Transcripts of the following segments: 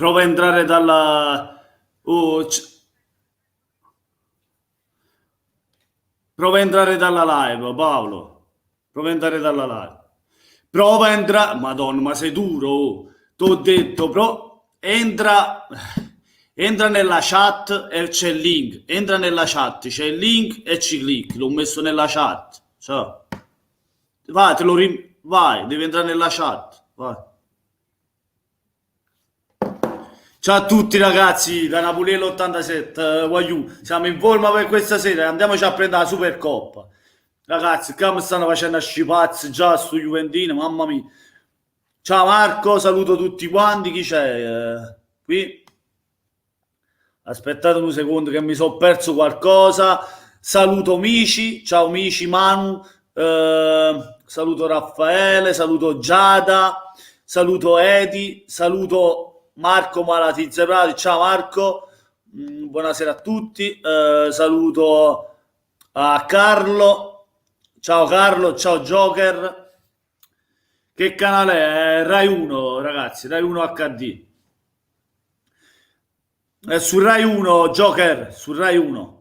Prova a entrare dalla... oh, prova a entrare dalla live, Paolo. Prova a entrare dalla live. Prova a entrare... Madonna, ma sei duro, oh. T'ho detto, entra... Entra nella chat e c'è il link. Entra nella chat, c'è il link e ci clicchi. L'ho messo nella chat. Ciao. Vai, vai, devi entrare nella chat. Vai. Ciao a tutti ragazzi, da Napoliello 87, Waiu. Siamo in forma per questa sera, andiamoci a prendere la Supercoppa. Ragazzi, qua mi stanno facendo a scipazzi già su Juventino, mamma mia. Ciao Marco, saluto tutti quanti, chi c'è? Qui. Aspettate un secondo che mi sono perso qualcosa. Saluto Mici, ciao Mici, Manu, saluto Raffaele, saluto Giada, saluto Edi, saluto Marco Malatizzeprati, ciao Marco, buonasera a tutti, saluto a Carlo, ciao Carlo, ciao Joker. Che canale è? Rai 1 ragazzi, Rai 1 HD. Su Rai 1, Joker, su Rai 1.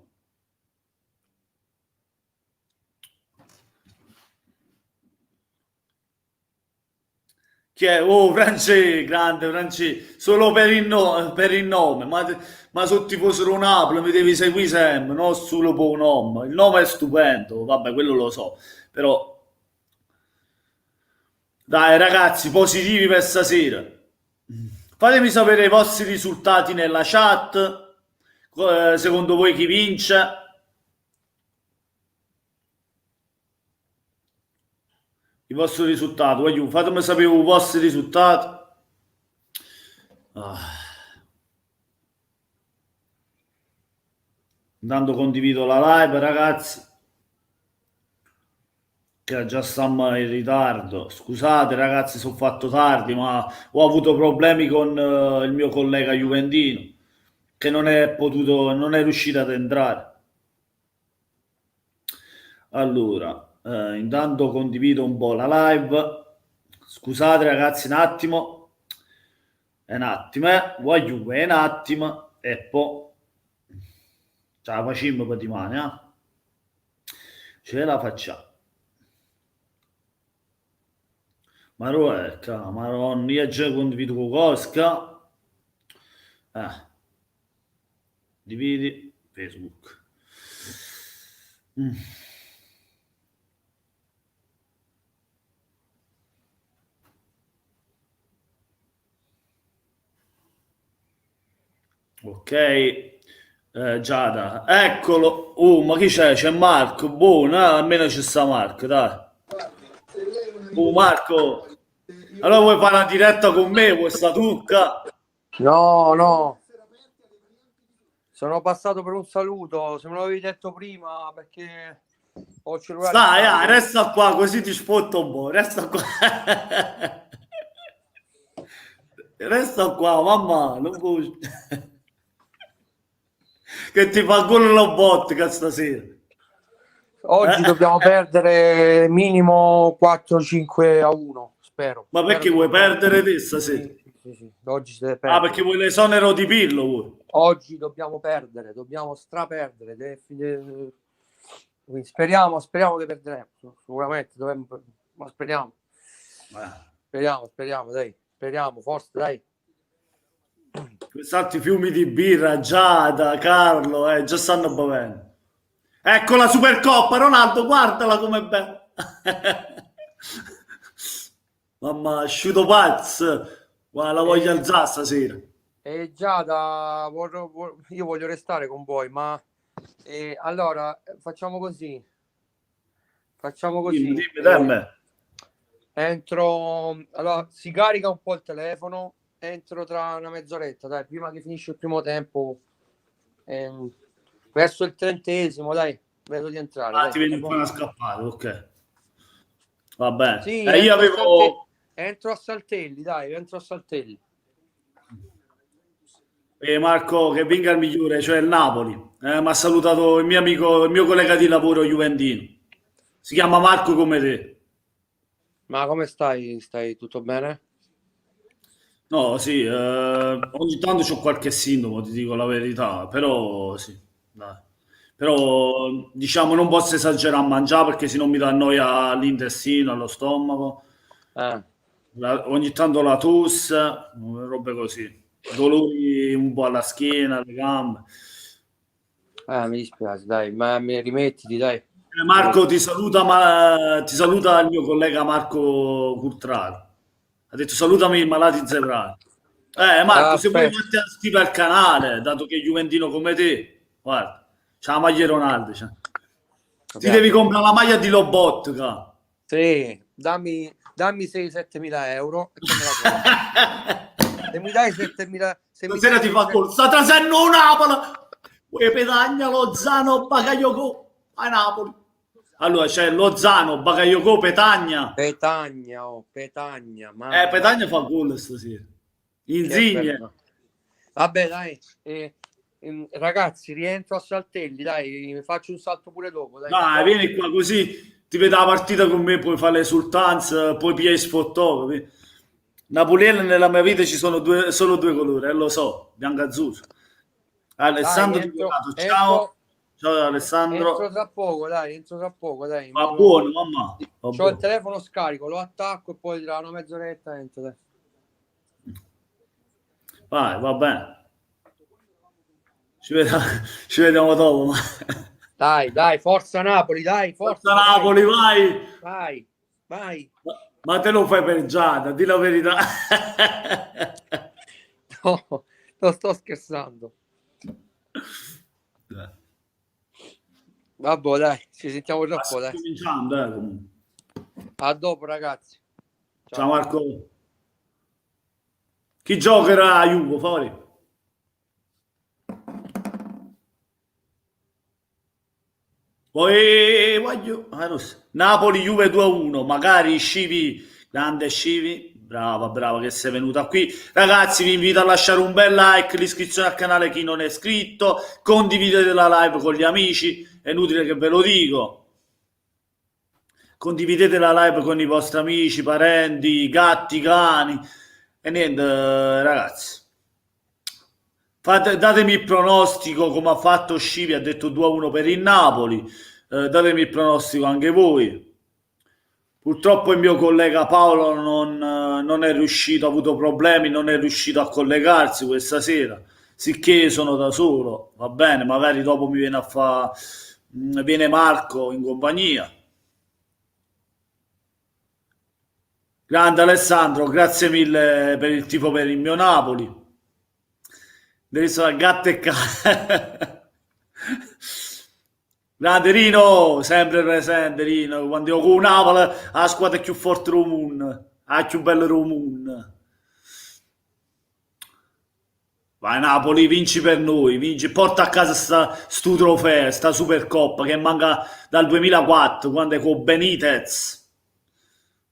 Chi è? Oh, Francesco, grande Francesco, solo per il nome, ma se ti fossero Napoli mi devi seguire sempre, non solo per un nome. Il nome è stupendo, vabbè, quello lo so, però dai ragazzi, positivi per stasera. Fatemi sapere i vostri risultati nella chat, secondo voi chi vince? Il vostro risultato, fatemi sapere i vostri risultati. Intanto condivido la live ragazzi, che già stiamo in ritardo. Scusate ragazzi, sono fatto tardi, ma ho avuto problemi con il mio collega juventino che non è riuscito ad entrare. Allora, intanto condivido un po' la live. Scusate ragazzi un attimo, voglio un attimo e poi ce la facciamo per domani, ce la facciamo. Maronna, io già condivido qualcosa. Dividi Facebook. Ok, Giada, eccolo. Ma chi c'è? C'è Marco, buono, almeno ci sta Marco, dai. Marco, allora vuoi fare una diretta con me, questa tucca? No, sono passato per un saluto, se me l'avevi detto prima, perché ho il cellulare. Stai, resta qua, così ti spotto un po', resta qua. Resta qua, mamma, non puoi... che ti fa quello la botta stasera. Oggi dobbiamo perdere minimo 4-5-1, spero. Ma perché vuoi perdere te stasera? Sì. Oggi si deve perdere. Perché vuoi l'esonero di Pirlo vuoi? Oggi dobbiamo perdere, dobbiamo straperdere. Quindi speriamo che perderemo. Sicuramente dovremmo, ma speriamo. Speriamo, dai. Speriamo, forse, dai. Questi fiumi di birra, Giada, Carlo, già stanno bevendo. Ecco la Supercoppa, Ronaldo, guardala com'è bella. Mamma, asciutto pazzo, guarda, la voglio alzare stasera. Giada, io voglio restare con voi, ma allora facciamo così. Dimmi, allora si carica un po' il telefono, entro tra una mezz'oretta, dai, prima che finisce il primo tempo, verso il 30°, dai, vedo di entrare. Ti vieni un po' una scappata, ok. Va bene. Sì, io avevo... entro a Saltelli, dai, entro a Saltelli. Marco, che vinca il migliore, cioè il Napoli. Mi ha salutato il mio amico, il mio collega di lavoro juventino. Si chiama Marco come te. Ma come stai? Stai tutto bene? No, sì, ogni tanto c'ho qualche sintomo, ti dico la verità, però sì, dai. Però diciamo non posso esagerare a mangiare perché se no mi dà noia all'intestino, allo stomaco. Eh, Ogni tanto la tosse, robe così. Dolori un po' alla schiena, alle gambe. mi dispiace, dai, ma mi rimettiti, dai. Marco Rimettiti. ti saluta, ma ti saluta il mio collega Marco Curtraro. Ha detto salutami i malati zebrani. Marco, se vuoi Aspetta, fatti iscrivere al canale, dato che è Juventino come te, guarda, c'ha la maglia Ronaldo. C'ha. Ti devi piace. comprare la maglia di Lobotka. Sì, dammi 6-7 mila euro e poi me la compro. Se mi dai 7.000, se mi Stasera dai ti fa 600, gol. Sta trasendo un Napoli. Uè, Petagna, Lozano, Bakayoko. A Napoli. Allora c'è Lozano, Bakayoko, Petagna. Petagna, oh, Petagna, mamma Petagna mia, fa gol stasera. che Insigne. bello. Vabbè, dai, ragazzi, rientro a Saltelli, dai, mi faccio un salto pure dopo, dai, Dai, ciao. vieni qua così ti vedi la partita con me, puoi fare le esultanze, poi pigliare sfottò. Napoliello nella mia vita ci sono solo due colori, lo so, bianco e azzurro. Dai, Alessandro Di entro, Donato, ciao. entro, Ciao entro Alessandro. entro tra poco, dai. Va buono, mamma. Va C'ho il buono. telefono scarico, lo attacco e poi tra una mezz'oretta entro, dai. Vai, va bene. Ci vediamo, ci vediamo dopo. Dai, dai, forza Napoli, dai, Forza forza, dai, Napoli, vai. vai, vai. Ma te lo fai per Giada, di la verità. No, non sto scherzando. Vabbè, dai, ci sentiamo Ma dopo, sto dai. cominciando, comunque. A dopo, ragazzi. Ciao Ciao. Marco. Chi giocherà a Juve, fuori? Poi voglio Napoli Juve 2-1, magari Scivi, grande Scivi, brava, brava che sei venuta qui. Ragazzi, vi invito a lasciare un bel like, l'iscrizione al canale chi non è iscritto, condividete la live con gli amici, è inutile che ve lo dico. Condividete la live con i vostri amici, parenti, gatti, cani e niente, ragazzi. Datemi il pronostico come ha fatto Scivi, ha detto 2-1 per il Napoli. Datemi il pronostico anche voi. Purtroppo il mio collega Paolo non è riuscito, ha avuto problemi, non è riuscito a collegarsi questa sera, sicché sono da solo, va bene, magari dopo mi viene a fa, viene Marco in compagnia. Grande Alessandro, grazie mille per il tifo per il mio Napoli. Adesso a gatto e cane. Grande Rino, sempre presente Rino, quando io con Napoli la squadra è più forte del mondo, la più bella del mondo. Vai Napoli, vinci per noi, vinci, porta a casa sto trofeo, sta Supercoppa che manca dal 2004, quando è con Benitez.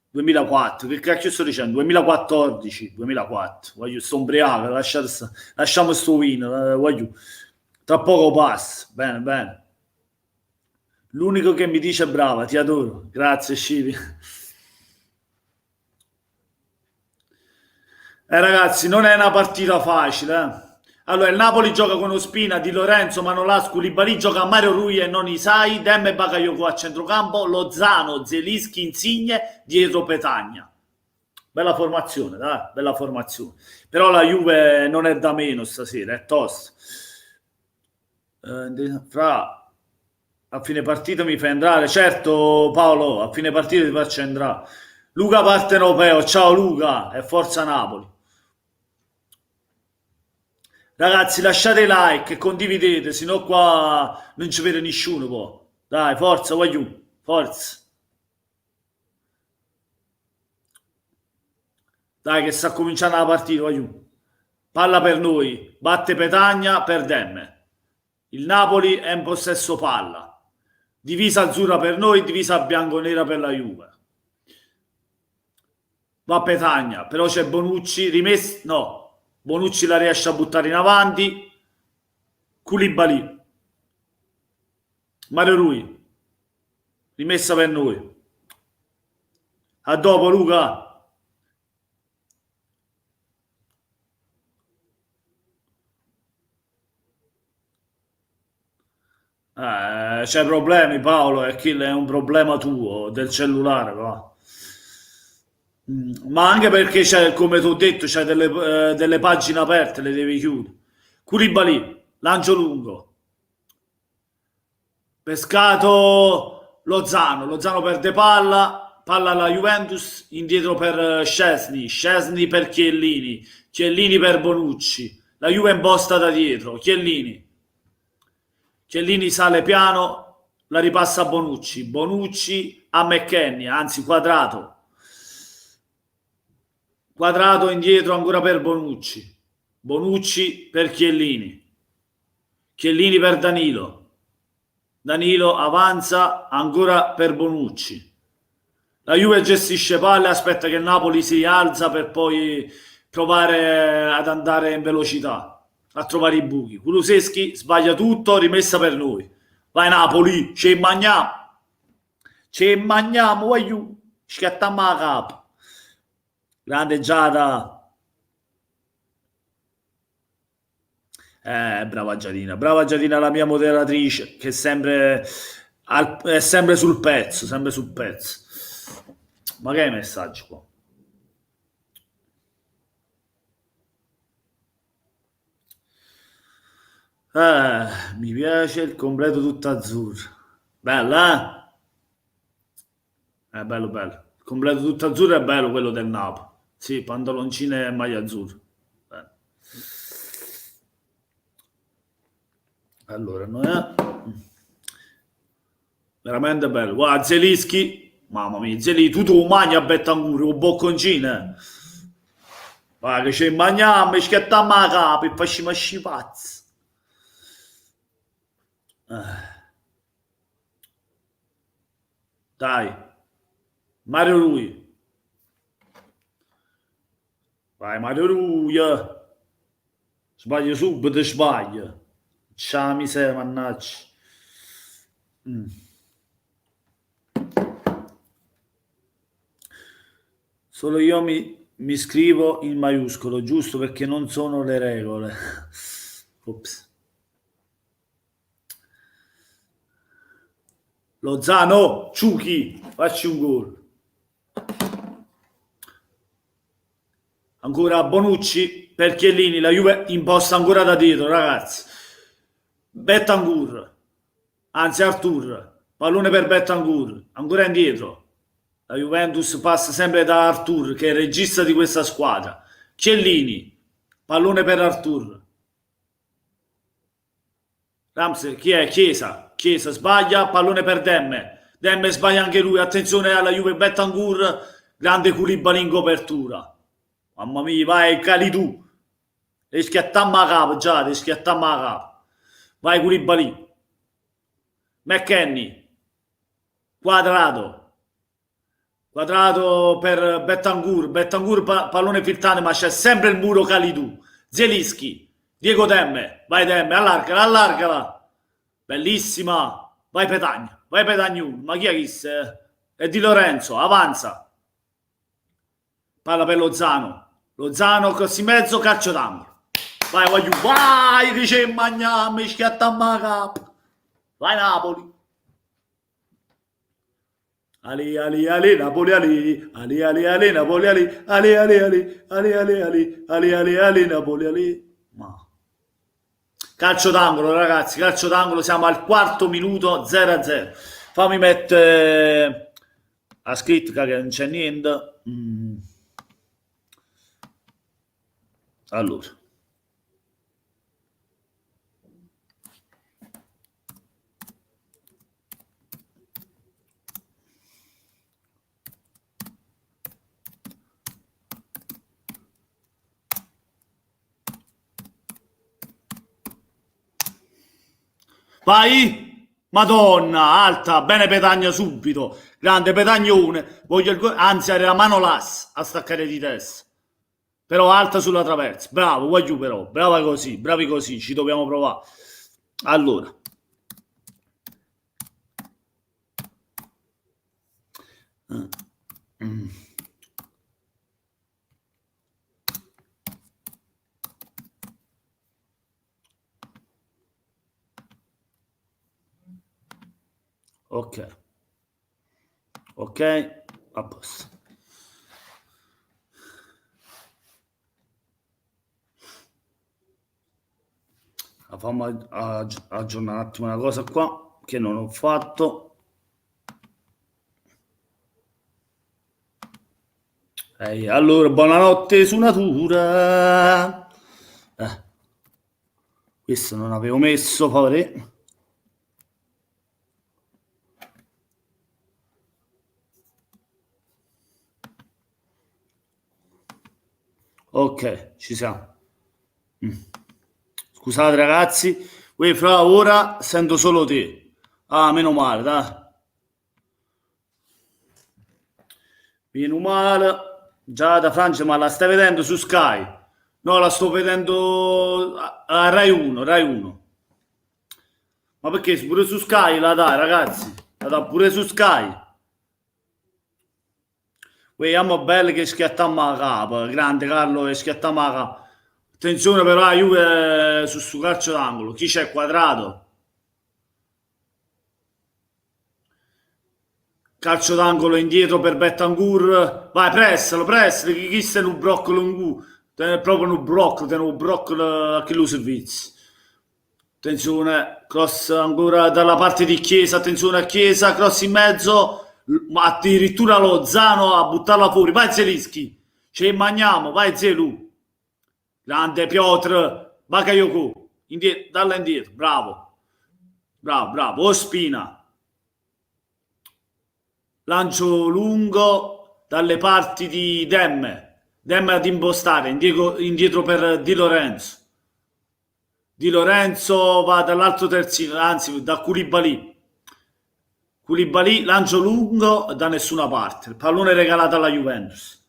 2004, che cacchio sto dicendo? 2014, 2004, voglio, sto ubriaco, lasciamo sto vino, voglio, tra poco passa, bene, bene. L'unico che mi dice brava, ti adoro, grazie Scivi. Ragazzi, non è una partita facile. Allora, il Napoli gioca con Ospina, Di Lorenzo, Manolas, Koulibaly, gioca a Mario Rui e non Isai, Dem e Bakayoko a centrocampo, Lozano, Zelischi, Insigne, dietro Petagna. Bella formazione, dai, bella formazione. Però la Juve non è da meno stasera, è tosta. A fine partita mi fai entrare. Certo, Paolo, a fine partita ti faccio entrare. Luca Partenopeo, ciao Luca e forza Napoli. Ragazzi, lasciate like e condividete, sennò qua non ci vede nessuno poi. Dai, forza, voglio, forza. Dai, che sta cominciando la partita, voglio. Palla per noi, batte Petagna, perdemme. Il Napoli è in possesso palla. Divisa azzurra per noi, divisa bianco-nera per la Juve. Va Petagna, però c'è Bonucci, rimesso, no, Bonucci la riesce a buttare in avanti, Koulibaly, Mario Rui, rimessa per noi. A dopo Luca. C'hai problemi, Paolo, e quello è un problema tuo, del cellulare, va. Ma anche perché c'è, come ti ho detto, c'è delle pagine aperte, le devi chiudere. Koulibaly, lancio lungo. Pescato Lozano, Lozano perde palla, palla alla Juventus, indietro per Szczesny, Szczesny per Chiellini, Chiellini per Bonucci, la Juve imposta da dietro, Chiellini, Chiellini sale piano, la ripassa a Bonucci, Bonucci a McKennie, anzi Quadrato, Quadrato indietro ancora per Bonucci, Bonucci per Chiellini, Chiellini per Danilo, Danilo avanza ancora per Bonucci. La Juve gestisce palle, aspetta che il Napoli si alza per poi provare ad andare in velocità, a trovare i buchi. Kuluseschi sbaglia tutto, rimessa per noi. Vai Napoli, ci magniamo, voglio, scattiamo la capa. Grande Giada. Brava Giadina, la mia moderatrice, che è sempre sul pezzo, sempre sul pezzo. Ma che è messaggio qua? Mi piace il completo tutto azzurro. Bella, eh? È bello, bello. Il completo tutto azzurro è bello, quello del Napoli. Sì, pantaloncine e maglia azzurra. Bello. Allora, non è... Veramente bello. Guarda, Zelischi, mamma mia, Zelischi, tu mangi a Bettanguro, un bocconcino. Guarda che ci mangiamo, schiattiamo la capa e facciamo scipazzi. Dai, Mario Rui. Vai Mario Rui. Sbaglio subito, sbaglio. Ciao miseria, mannaggia. Solo io mi scrivo in maiuscolo, giusto perché non sono le regole. Ops. Lozano, Ciuchi, facci un gol. Ancora Bonucci per Chiellini, la Juve imposta ancora da dietro, ragazzi. Betancourt, anzi Artur, pallone per Betancourt, ancora indietro. La Juventus passa sempre da Artur, che è il regista di questa squadra. Chiellini, pallone per Artur. Ramsey, chi è? Chiesa. Chiesa sbaglia, pallone per Demme. Demme sbaglia anche lui, attenzione alla Juve Betancourt, grande Koulibaly in copertura. Mamma mia, vai Calidou. E schiattammo a capo, già, e schiattammo a capo. Vai Koulibaly. McKennie. Quadrato. Quadrato per Betancourt. Betancourt pallone filtrante, ma c'è sempre il muro Calidou. Zelischi. Diego Demme. Vai Demme, allargala, allargala. Bellissima. Vai Petagna. Vai Petagnu. Ma chi è chi se? È Di Lorenzo. Avanza. Palla per Lozano. Lozano, cross in mezzo, calcio d'angolo. Vai, voglio. Vai, che c'è mangiamo, schiattammo a capo. Vai Napoli. Ali, Ali, Ali, Napoli, Ali, Ali, Ali, Ali, Napoli, Ali, Ali, Ali, Ali, Ali, Ali, Ali, Ali, Ali, Ali, Napoli, Ali. Ma... Calcio d'angolo, ragazzi, calcio d'angolo, siamo al quarto minuto 0-0. Fammi mettere la scritta che non c'è niente. Allora. Vai! Madonna, alta, bene Petagna subito. Grande Petagnone. Voglio anzi, era la mano l'as a staccare di testa. Però alta sulla traversa. Bravo, voglio però. Brava così, bravi così, ci dobbiamo provare. Allora. Ok. Ok, a posto. Fammi aggiornare un attimo una cosa qua che non ho fatto. Allora, buonanotte su natura. Questo non avevo messo, favore. Ok, ci siamo. Scusate ragazzi, fra ora sento solo te. Ah, meno male, dai. Meno male. Già da Francia, ma la stai vedendo su Sky? No, la sto vedendo a Rai 1, Rai 1. Ma perché pure su Sky la dai, ragazzi? La dà pure su Sky. Vediamo belle che schiattiamo la capa. Grande Carlo che schiattiamo la capa. Attenzione però la Juve su sto calcio d'angolo. Chi c'è Quadrato? Calcio d'angolo indietro per Betancourt. Vai, pressalo, pressalo. Chi stai un broccolo in cu? Proprio un broccolo, te un broccolo a che lo servizi. Attenzione, cross ancora dalla parte di Chiesa, attenzione a Chiesa, cross in mezzo, ma addirittura Lozano a buttarla fuori. Vai Zelischi, ci mangiamo, vai Zelu. Grande Piotr, Bakayoko, indietro, dalla indietro, bravo. Bravo, bravo, Ospina. Lancio lungo dalle parti di Demme. Demme ad impostare, indietro per Di Lorenzo. Di Lorenzo va dall'altro terzino, anzi da Koulibaly. Koulibaly, lancio lungo da nessuna parte. Il pallone regalato alla Juventus.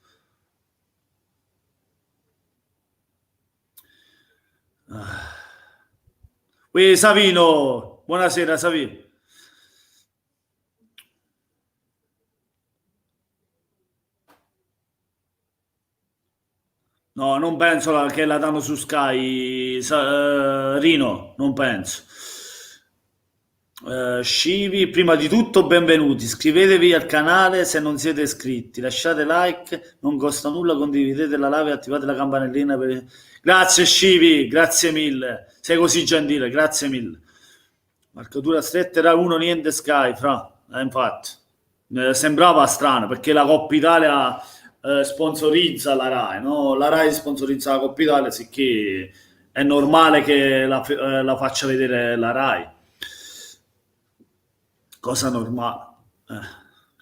Savino, buonasera Savino. No, non penso che la danno su Sky, Rino, non penso. Scivi, prima di tutto benvenuti, iscrivetevi al canale se non siete iscritti, lasciate like, non costa nulla, condividete la live e attivate la campanellina per... Grazie Scivi, grazie mille, sei così gentile, grazie mille. Marcatura stretta era uno, niente Sky, infatti. Sembrava strano perché la Coppa Italia sponsorizza la Rai, no? La Rai sponsorizza la Coppa Italia, sicché è normale che la faccia vedere la Rai. Cosa normale.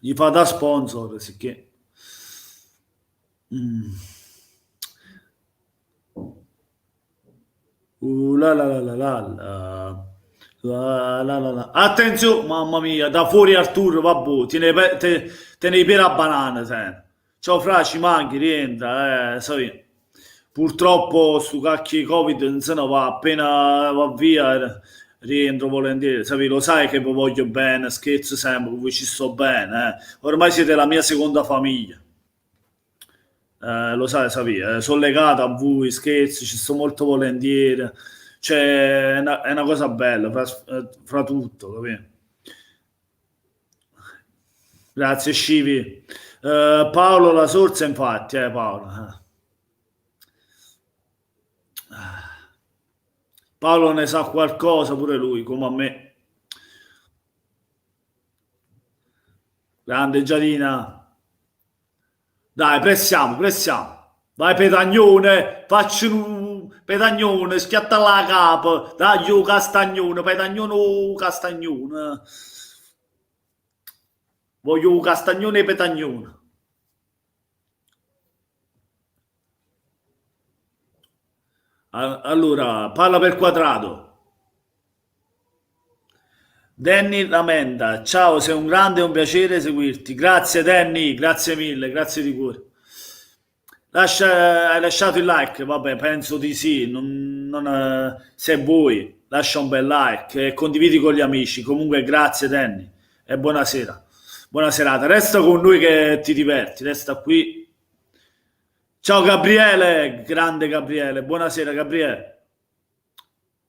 Gli fa da sponsor, sicché. La la la la la. La, la, la, la. Attenzione, mamma mia, da fuori Arturo, vabbè, te ne per la banana, sai. Ciao Fra, ci manchi, rientra, sai. Purtroppo stu cacchio di Covid non se ne va, appena va via rientro volentieri, sai, lo sai che vi voglio bene, scherzo sempre, che voi ci sto bene, eh. Ormai siete la mia seconda famiglia. Lo sai, sono legato a voi, scherzi, ci sto molto volentieri. Cioè, è una cosa bella, fra tutto, capito? Grazie, Scivi. Paolo La Sorsa, infatti, Paolo. Paolo ne sa qualcosa pure lui, come a me. Grande Giadina. Dai, pressiamo, pressiamo. Vai Petagnone, facci un Petagnone, schiatta la capa. Dai, io Castagnone, Petagnone, oh, Castagnone. Voglio Castagnone e Petagnone. Allora, palla per Quadrato. Danny Lamenda, ciao, sei un grande, è un piacere seguirti. Grazie Danny, grazie mille, grazie di cuore. Hai lasciato il like? Vabbè, penso di sì. Se vuoi, lascia un bel like e condividi con gli amici. Comunque, grazie, Danny, e buonasera. Buona serata. Resta con noi che ti diverti. Resta qui. Ciao, Gabriele, grande Gabriele. Buonasera, Gabriele.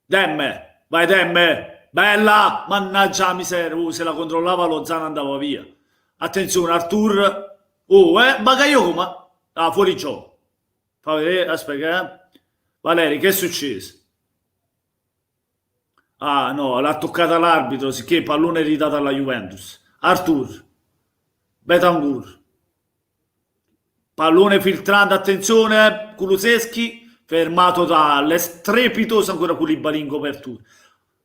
Demme, vai, Demme. Bella, mannaggia la miseria, se la controllava Lozano andava via. Attenzione, Artur. Bakayoko, ah, fuori gioco. Fa vedere, aspetta, Valeri, che è successo? Ah, no, l'ha toccata l'arbitro, sicché pallone ridato alla Juventus. Artur, Betancourt, pallone filtrante, attenzione, Kuluseschi, fermato dall'estrepitoso ancora Koulibaly in copertura.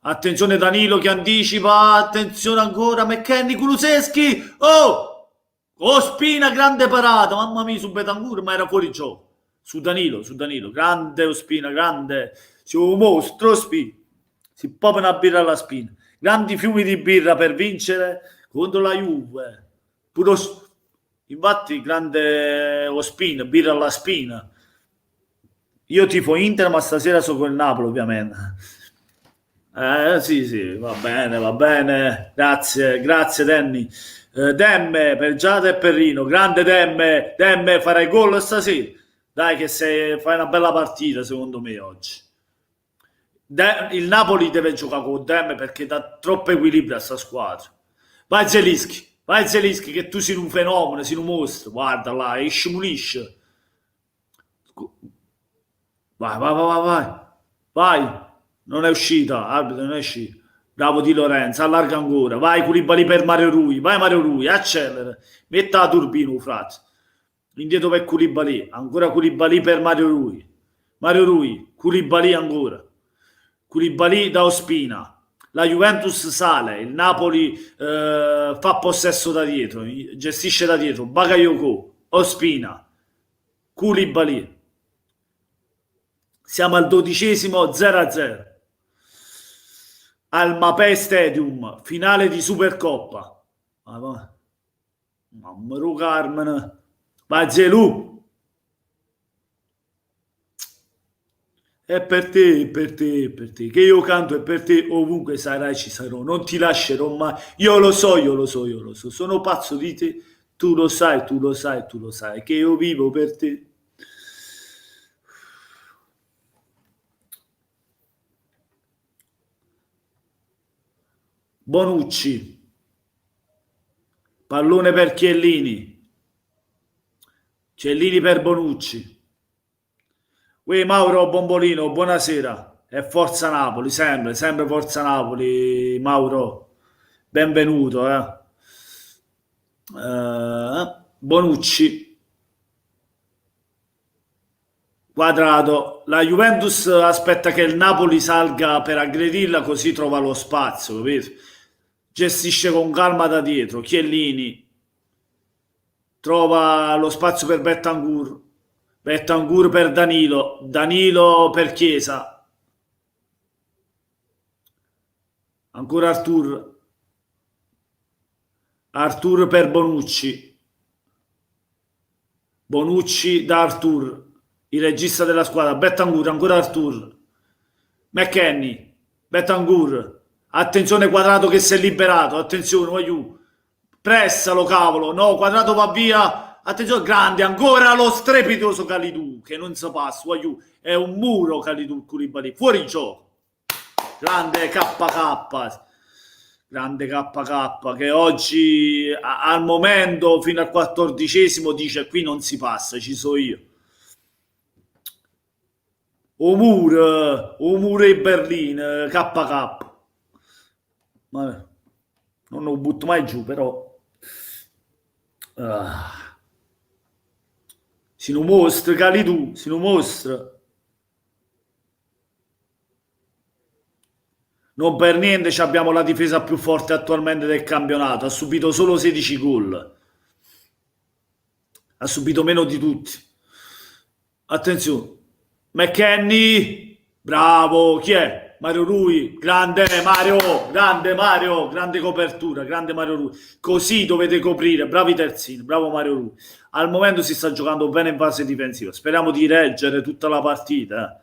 Attenzione Danilo che anticipa, attenzione ancora McKennie, Kuluseschi, oh Spina, grande parata, mamma mia su Betancourt, ma era fuori gioco. Su Danilo, grande Ospina, grande, c'è un mostro Spina, si poppa una birra alla Spina, grandi fiumi di birra per vincere contro la Juve, puro, infatti grande Ospina, birra alla Spina. Io tifo Inter, ma stasera so col Napoli ovviamente. Sì, va bene, grazie Danny. Demme per Giada e Perrino, grande Demme, farai gol stasera. Dai che fai una bella partita secondo me oggi. Il Napoli deve giocare con Demme perché dà troppo equilibrio a sta squadra. Vai Zelischi che tu sei un fenomeno, sei un mostro, guarda là, e scimulisce. Vai, non è uscita, arbitro non è uscito. Bravo Di Lorenzo, allarga ancora. Vai Koulibaly per Mario Rui, vai Mario Rui, accelera. Metta la turbina, frate. Indietro per Koulibaly, ancora Koulibaly per Mario Rui. Mario Rui, Koulibaly ancora. Koulibaly da Ospina. La Juventus sale, il Napoli fa possesso da dietro, gestisce da dietro. Bakayoko, Ospina, Koulibaly. Siamo al 12esimo 0-0 al Mapei Stadium, finale di Supercoppa. Mamma mia, Carmen. Vai Zelu. È per te, che io canto e per te ovunque sarai ci sarò, non ti lascerò mai, io lo so, sono pazzo di te, tu lo sai, che io vivo per te. Bonucci, pallone per Chiellini, Chiellini per Bonucci. Uè Mauro Bombolino, buonasera. E forza Napoli, sempre forza Napoli, Mauro. Benvenuto, Bonucci. Quadrato. La Juventus aspetta che il Napoli salga per aggredirla così trova lo spazio, capito? Gestisce con calma da dietro. Chiellini trova lo spazio per Betancourt per Danilo per Chiesa, ancora Artur per Bonucci da Artur, il regista della squadra, Betancourt, ancora Artur, McKennie, Betancourt, attenzione Quadrato che si è liberato, attenzione, voglio, pressalo cavolo, no, Quadrato va via. Attenzione, grande, ancora lo strepitoso Kalidou, che non si passa, voglio, è un muro Kalidou Koulibaly, fuori gioco. Grande KK, che oggi al momento fino al 14esimo dice qui non si passa, ci so io. Omure e Berlino, KK. Vabbè, non lo butto mai giù, però... Si non mostra, Kalidou, si non mostra. Non per niente abbiamo la difesa più forte attualmente del campionato, ha subito solo 16 gol. Ha subito meno di tutti. Attenzione. McKennie, bravo, chi è? Mario Rui, grande Mario, grande copertura, grande Mario Rui. Così dovete coprire, bravi terzini, bravo Mario Rui. Al momento si sta giocando bene in fase difensiva, speriamo di reggere tutta la partita.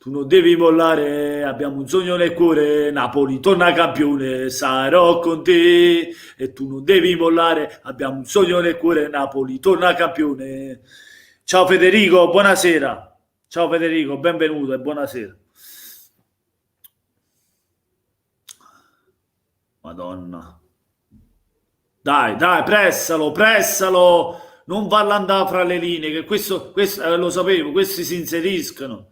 Tu non devi mollare, abbiamo un sogno nel cuore, Napoli torna campione, sarò con te. E tu non devi mollare, abbiamo un sogno nel cuore, Napoli torna campione. Ciao Federico, buonasera. Ciao Federico, benvenuto e buonasera. Madonna. Dai, dai, pressalo, pressalo. Non farlo andare fra le linee, che questo lo sapevo, questi si inseriscono.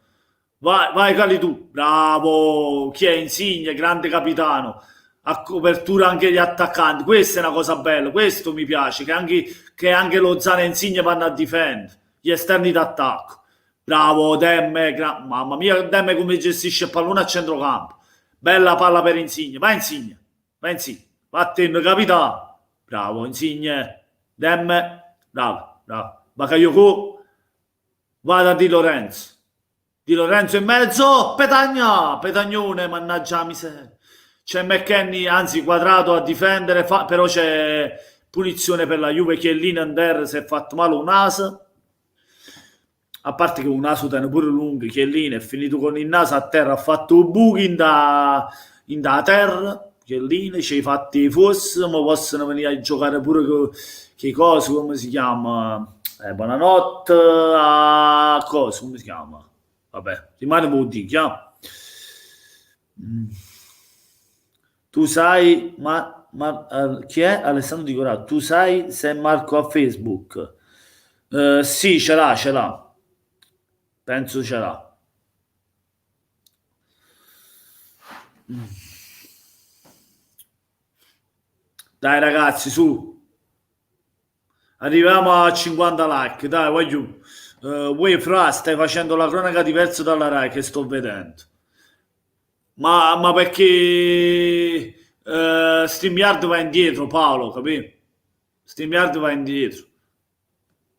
Vai, vai Cali tu. Bravo. Chi è Insigne, grande capitano. A copertura anche gli attaccanti. Questa è una cosa bella, questo mi piace, che anche Lozano e Insigne vanno a difendere. Gli esterni d'attacco. Bravo Demme, mamma mia Demme come gestisce il pallone a centrocampo. Bella palla per Insigne. Vai Insigne, vai Insigne. Vattene capitano. Bravo, Insigne. Demme. Bravo, bravo. Bakayoko. Vada Di Lorenzo. Di Lorenzo in mezzo. Petagna. Petagnone, mannaggia la miseria. C'è McKennie, anzi quadrato a difendere, però c'è punizione per la Juve. Chiellini Under si è fatto male un naso. A parte che un naso tiene pure lungo. Chiellini è finito con il naso a terra, ha fatto buchi in da terra. Chiellini ci hai fatti fosse, ma possono venire a giocare pure con che cose, come si chiama? Buonanotte a cosa, come si chiama? Vabbè, rimane un po' tu sai, chi è Alessandro Di Corato? Tu sai se Marco ha Facebook? Sì, ce l'ha. Penso ce l'ha. Dai ragazzi, su. Arriviamo a 50 like, dai, voglio. Voi fra stai facendo la cronaca diversa dalla Rai che sto vedendo. Ma perché StreamYard va indietro, Paolo, capì? StreamYard va indietro.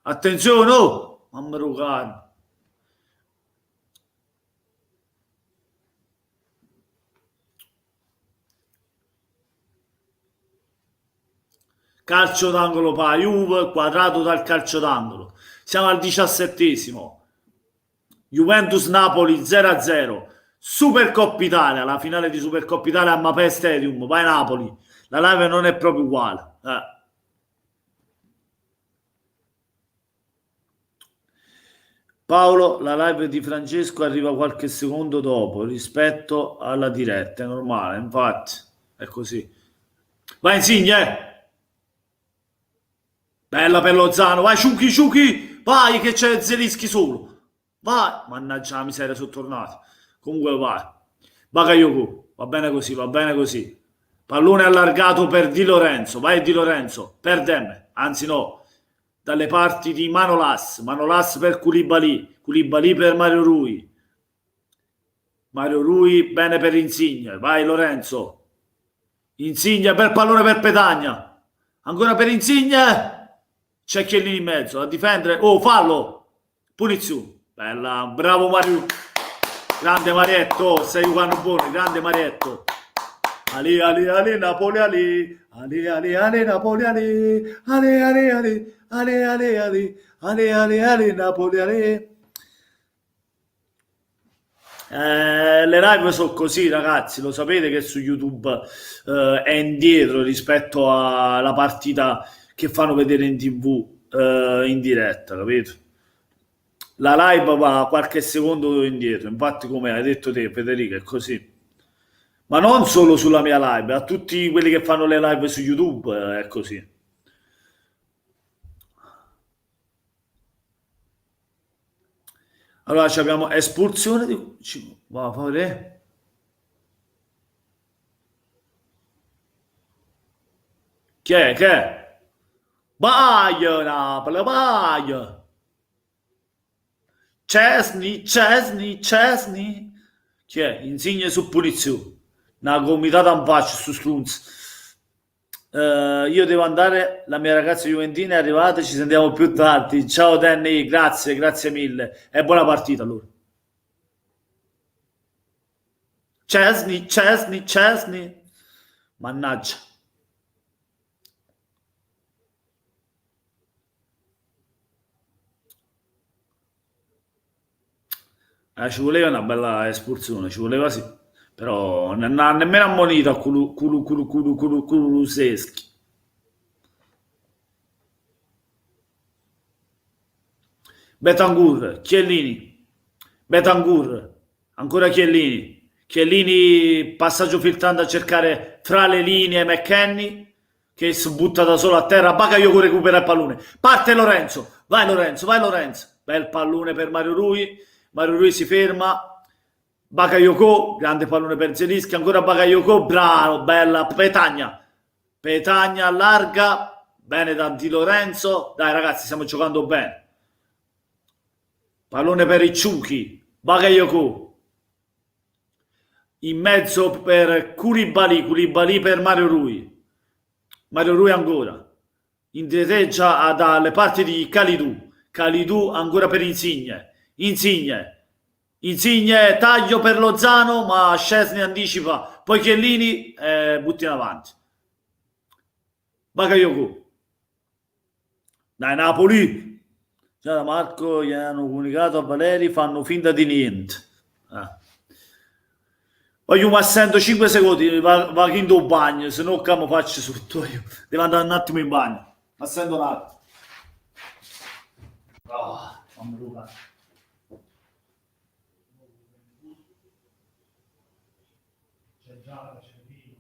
Attenzione, oh! Mamma caro. Calcio d'angolo per la Juve, quadrato dal calcio d'angolo. Siamo al 17esimo. Juventus-Napoli 0-0. Supercoppa Italia, la finale di Supercoppa Italia a Mapei Stadium. Vai Napoli. La live non è proprio uguale. Paolo, la live di Francesco arriva qualche secondo dopo rispetto alla diretta, è normale, infatti, è così. Vai Insigne! Bella per Lozano, vai Ciuchi Ciuchi, vai che c'è Zelischi solo. Vai, mannaggia la miseria, sono tornati. Comunque vai. Bakayoko, va bene così, va bene così. Pallone allargato per Di Lorenzo, vai Di Lorenzo, per Demme, anzi no, dalle parti di Manolas, Manolas per Koulibaly, Koulibaly per Mario Rui. Mario Rui, bene per Insigne, vai Lorenzo. Insigne per pallone per Petagna. Ancora per Insigne. C'è Chiellini in mezzo a difendere. Oh, fallo! Punizione. Bella, bravo Mario. Grande Marietto, sei un buono, grande Marietto. Ali, ali, ali, Napoli, ali. Ali, ali, ali, Napoli, ali. Ali, ali, ali. Ali, ali, ali. Ali, ali, ali, Napoli, ali. Le live sono così, ragazzi. Lo sapete che su YouTube è indietro rispetto alla partita che fanno vedere in TV in diretta, capito? La live va qualche secondo indietro, infatti, come hai detto te, Federica, è così. Ma non solo sulla mia live, a tutti quelli che fanno le live su YouTube è così. Allora abbiamo espulsione di. Va a fare. Chi è? Che è? Vai, Napoli, vai! Chesney, Chesney, Chesney. Chi è? Insigne su punizione. Una gomitata in faccia su Strunz. Io devo andare, la mia ragazza juventina è arrivata, ci sentiamo più tardi. Ciao Danny, grazie, grazie mille. E buona partita allora. Chesney, Chesney, Chesney. Mannaggia. Ci voleva una bella espulsione, ci voleva sì. Però non ha nemmeno ammonito a Kuluseschi. Betancourt, Chiellini, Betancourt, ancora Chiellini, Chiellini passaggio filtrante a cercare fra le linee McKennie che si butta da solo a terra, Bakayoko recupera il pallone, parte Lorenzo, vai Lorenzo, bel pallone per Mario Rui si ferma, Bakayoko, grande pallone per Zelinski, ancora Bakayoko, bravo, bella, Petagna allarga, bene da Di Lorenzo, dai ragazzi stiamo giocando bene. Pallone per Icciuchi, Bakayoko, in mezzo per Koulibaly per Mario Rui ancora, indietreggia dalle parti di Kalidou ancora per Insigne, taglio per Lozano ma Szczesny anticipa, poi Chiellini butta in avanti, Bakayoko, dai Napoli. Già da Marco gli hanno comunicato a Valeri, fanno finta di niente. Voglio ma sento 5 secondi, va in un bagno, se no come faccio sotto io. Devo andare un attimo in bagno. Ma sento un attimo. Fammi rucare. C'è già, c'è vino.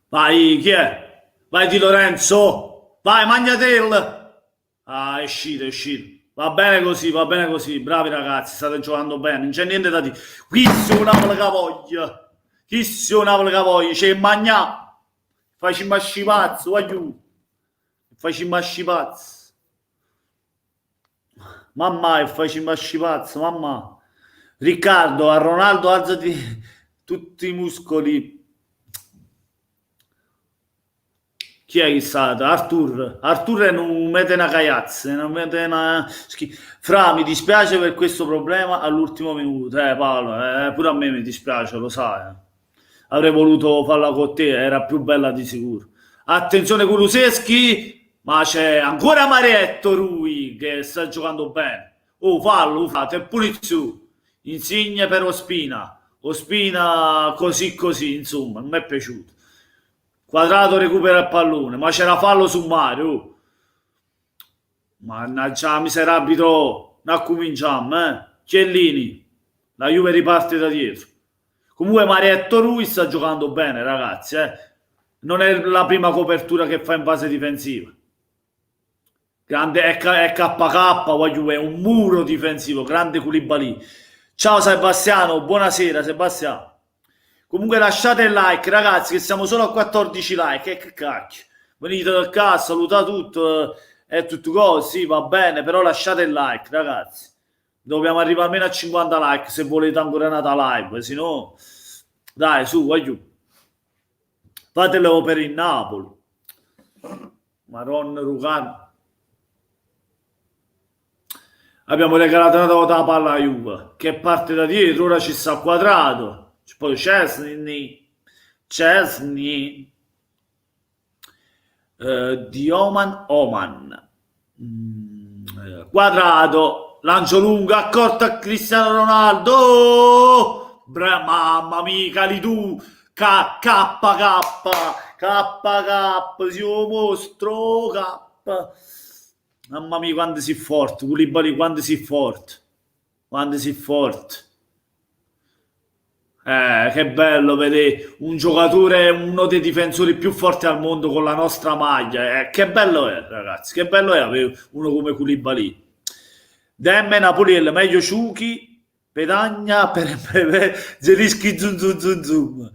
Vai, chi è? Vai Di Lorenzo, vai Magnatel. È uscito. Va bene così, bravi ragazzi, state giocando bene, non c'è niente da dire. Chi suonava la voglia, c'è Magna, facci mascipazzo, voglio, facci mascipazzo. Mamma, facci mascipazzo, mamma. Riccardo, a Ronaldo alzati tutti i muscoli. Chi è che è stato? Artur non mette una cagazza, non mette una... Fra, mi dispiace per questo problema all'ultimo minuto, Paolo, pure a me mi dispiace, lo sai. Avrei voluto farla con te, era più bella di sicuro. Attenzione Kuluseschi, ma c'è ancora Marietto Rui che sta giocando bene. Fallo, fate, punizione. Insigne per Ospina così, insomma, non mi è piaciuto. Quadrato recupera il pallone, ma c'era fallo su Mario. Mannaggia, miserabile, non cominciamo, Chiellini, la Juve riparte da dietro. Comunque Marietto Rui sta giocando bene, ragazzi, Non è la prima copertura che fa in fase difensiva. Grande è KK, voglio è un muro difensivo, grande Koulibaly. Ciao Sebastiano, buonasera Sebastiano. Comunque lasciate il like, ragazzi, che siamo solo a 14 like. Che cacchio. Venite dal cazzo, salutate tutto, è tutto così, sì, va bene, però lasciate il like, ragazzi. Dobbiamo arrivare almeno a 50 like se volete ancora una live, se no... Dai, su, voglio. Fatelo per il Napoli. Maron Rucan. Abbiamo regalato una volta la palla a Juve, che parte da dietro, ora ci sta Quadrato. Poi Szczesny, Oman, Quadrato, lancio lungo, accorto a Cristiano Ronaldo, mamma mia, Kalidou, KK, siamo mostro, K, mamma mia quando si forte, Koulibaly quando si forte. Che bello vedere un giocatore, uno dei difensori più forti al mondo con la nostra maglia. Che bello è, ragazzi, che bello è avere uno come Koulibaly. Demme, Napoliello, meglio Ciuchi, Petagna, per Zelischi, zum zum zum zum.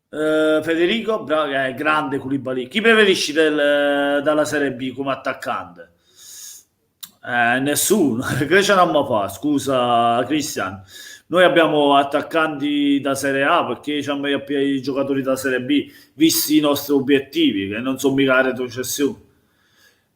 Federico, grande Koulibaly. Chi preferisci dalla Serie B come attaccante? Nessuno, che ce l'hanno fa? Scusa Cristian, noi abbiamo attaccanti da Serie A perché diciamo i giocatori da Serie B, visti i nostri obiettivi, che non sono mica la retrocessione.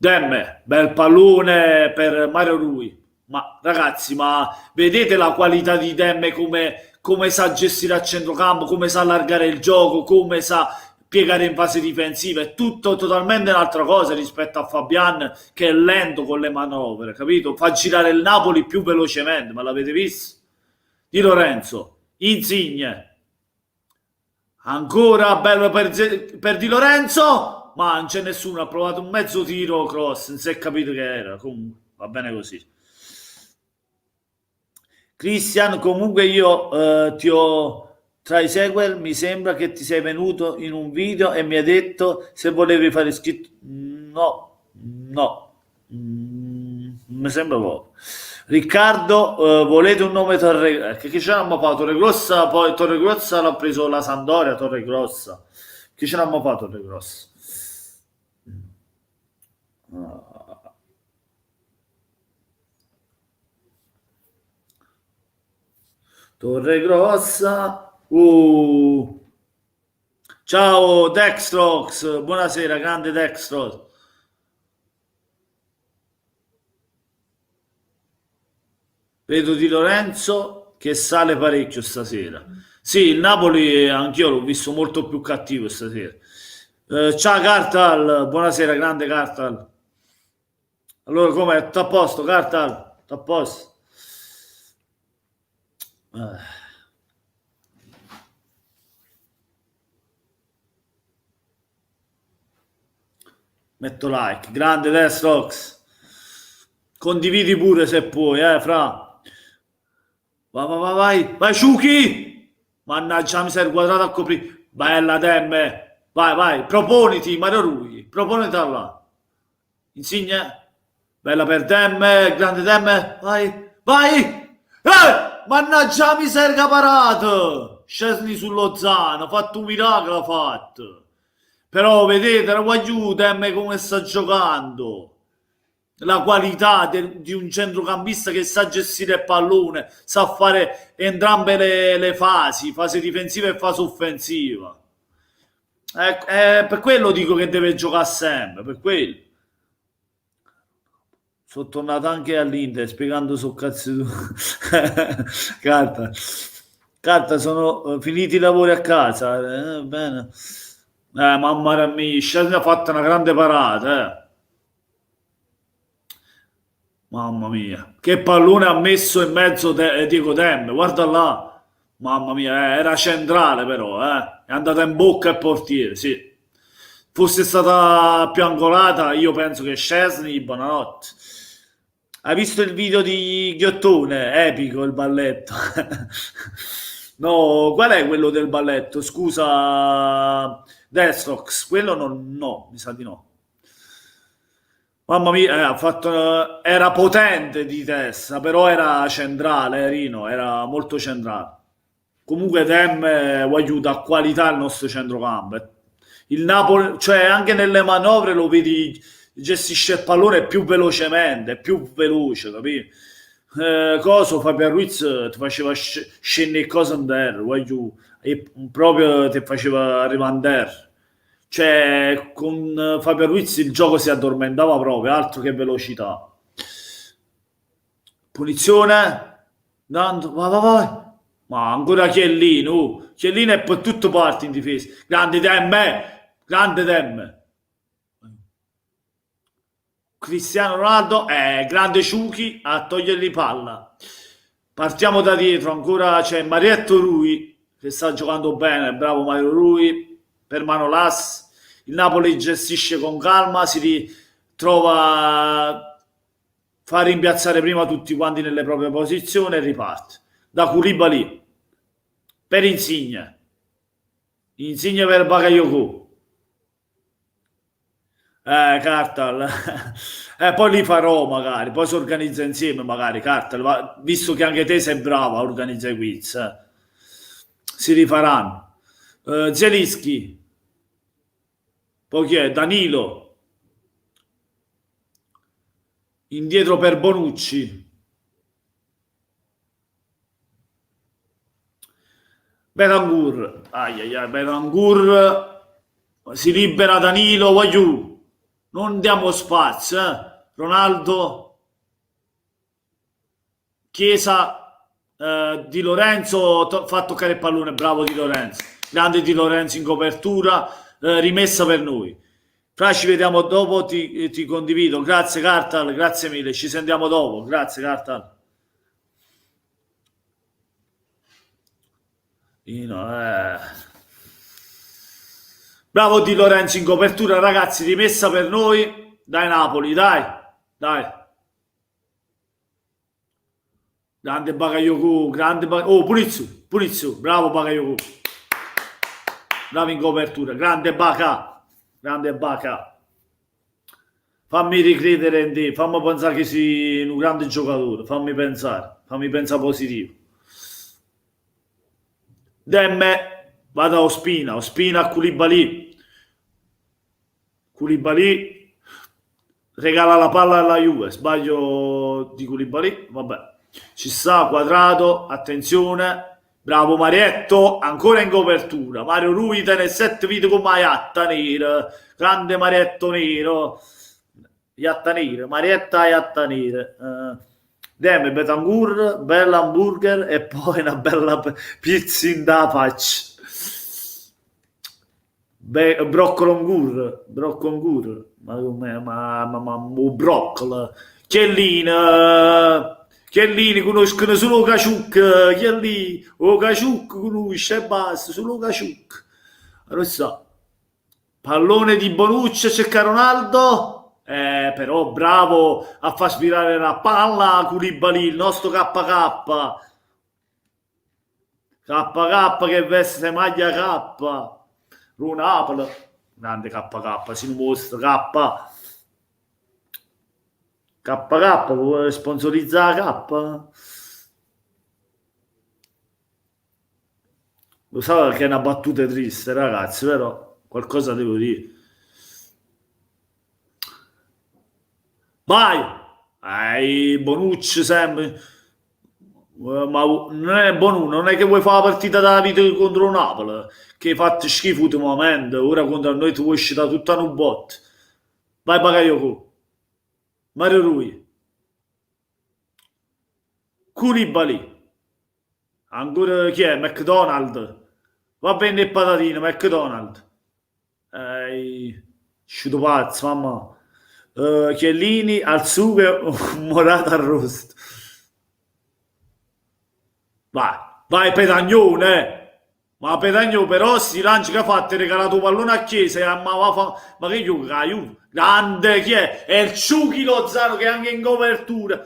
Demme, bel pallone per Mario Rui. Ma ragazzi, ma vedete la qualità di Demme come sa gestire a centrocampo, come sa allargare il gioco, come sa piegare in fase difensiva, è tutto totalmente un'altra cosa rispetto a Fabian che è lento con le manovre, capito? Fa girare il Napoli più velocemente, ma l'avete visto? Di Lorenzo, Insigne, ancora bello per Di Lorenzo, ma non c'è nessuno, ha provato un mezzo tiro cross, non si è capito che era, comunque va bene così. Cristian, comunque io ti ho tra i sequel, mi sembra che ti sei venuto in un video e mi hai detto se volevi fare scritto. No, no, mi sembra poco. Riccardo, volete un nome Torre? Che ce l'hanno fatto? Torregrossa, poi Torregrossa l'ha preso la Sampdoria, Torregrossa. Che ce l'hanno fatto Torregrossa? Torregrossa. Ciao Dextrox, buonasera, grande Dextrox. Vedo Di Lorenzo che sale parecchio stasera. Sì, il Napoli anch'io l'ho visto molto più cattivo stasera. Ciao Cartal, buonasera, grande Cartal. Allora, com'è? Tutto a posto, Cartal? Tutto a posto? Metto like, grande Destrox. Condividi pure se puoi, Fra. Vai, Ciuchi! Mannaggia, mi serve quadrato a coprire. Bella Demme. Vai, proponiti, Mario Rui. Proponiti là. Insigne. Bella per Demme, grande Demme. Vai. Mannaggia, mi serve parato. Scesni sullo Zano, ha fatto un miracolo, ha fatto. Però vedete, la voglio Demme come sta giocando. La qualità di un centrocampista che sa gestire il pallone, sa fare entrambe le fasi, fase difensiva e fase offensiva. Per quello dico che deve giocare sempre, per quello. Sono tornato anche all'Inter spiegando su cazzo tu. Carta, sono finiti i lavori a casa. Bene. Mamma mia, Scesni ha fatto una grande parata, Mamma mia, che pallone ha messo in mezzo Diego Demme, guarda là. Mamma mia, era centrale però, È andata in bocca al portiere, sì. Fosse stata più angolata, io penso che Scesni, buonanotte. Hai visto il video di Ghiottone? Epico il balletto. No, qual è quello del balletto? Scusa, Destrox, quello no, mi sa di no. Mamma mia, era potente di testa, però era centrale, Rino, era molto centrale. Comunque Dem aiuta a qualità il nostro centrocampo. Il Napoli, cioè anche nelle manovre lo vedi, gestisce il pallone più velocemente, più veloce, capito? Coso Fabian Ruiz ti faceva scendere cosa in terra, e proprio ti faceva rimandare. Cioè, con Fabio Ruiz il gioco si addormentava proprio, altro che velocità. Punizione, Nando, vai. Ma ancora Chiellino, Chiellino è per tutto parte in difesa. Grande Demme. Cristiano Ronaldo, grande Ciuchi a togliergli palla. Partiamo da dietro, ancora c'è Marietto Rui che sta giocando bene, bravo Mario Rui, per Manolas. Il Napoli gestisce con calma, si trova fa rimpiazzare prima tutti quanti nelle proprie posizioni e riparte. Da Koulibaly per Insigne per Bakayoko. Cartal Poi li farò magari, poi si organizza insieme magari, Carta, visto che anche te sei brava a organizzare i quiz, si rifaranno. Zelischi, poi chi è? Danilo, indietro per Bonucci. Betancourt, Betancourt, si libera Danilo, voglio, non diamo spazio, Ronaldo, Chiesa, Di Lorenzo, fa toccare il pallone, bravo Di Lorenzo, grande Di Lorenzo in copertura, rimessa per noi. Fra ci vediamo dopo, ti condivido, grazie Cartal, grazie mille, ci sentiamo dopo, grazie Cartal. Bravo Di Lorenzo in copertura, ragazzi, rimessa per noi. Dai Napoli, dai. Grande Bakayoko, oh, Pulizzu, bravo Bakayoko. Bravo in copertura, grande Baka. Fammi ricredere in te, fammi pensare che sei un grande giocatore, fammi pensare positivo. Demme, vado a Ospina a Koulibaly, regala la palla alla Juve, sbaglio di Koulibaly, vabbè, ci sta, Quadrato, attenzione, bravo Marietto, ancora in copertura, Mario Rui tiene 7 vite con Iatta Nera, grande Marietto Nero, Iatta Nera, Demme, Betancourt, bella hamburger e poi una bella pizza in da faccia. Broccolongur, broccolo. Chiellini conoscono solo Caciuc, Chiellini, o Caciuc conosce e basta, solo Caciuc. Allora so. Pallone di Bonucci, cerca Ronaldo. Però bravo a far spirare la palla Koulibaly, il nostro KK che veste maglia K, Ronaldo, grande KK, si mostra KK vuole sponsorizzare K. Lo so che è una battuta triste, ragazzi, però qualcosa devo dire. Vai, Bonucci sempre, ma non è Bonucci, non è che vuoi fare la partita da vita contro Napoli, che hai fatto schifo ultimamente, ora contro noi ti vuoi uscire tutta un bot. Vai Bakayoko, Mario Rui, Koulibaly, ancora chi è? McDonald, va bene il patatino, McDonald, sciuto pazzo, mamma. Chiellini al sugo, Morata al rosto. Vai Petagnone, ma Petagnone però si lancia che ha fatto, ha regalato pallone a Chiesa, ma che gioca, grande, chi è il Ciuchi Lozano che è anche in copertura.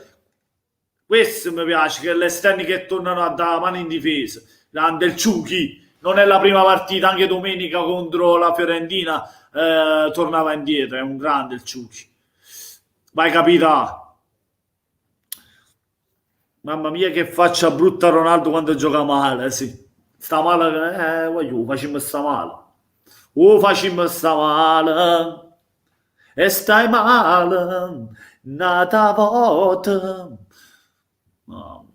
Questo mi piace, che le esterni che tornano a dare la mano in difesa, grande il Ciuchi, non è la prima partita, anche domenica contro la Fiorentina tornava indietro, è un grande il Ciuchi. Vai capità, mamma mia che faccia brutta Ronaldo quando gioca male, sì, sta male, facciamo sta male, e stai male, nata volta. No.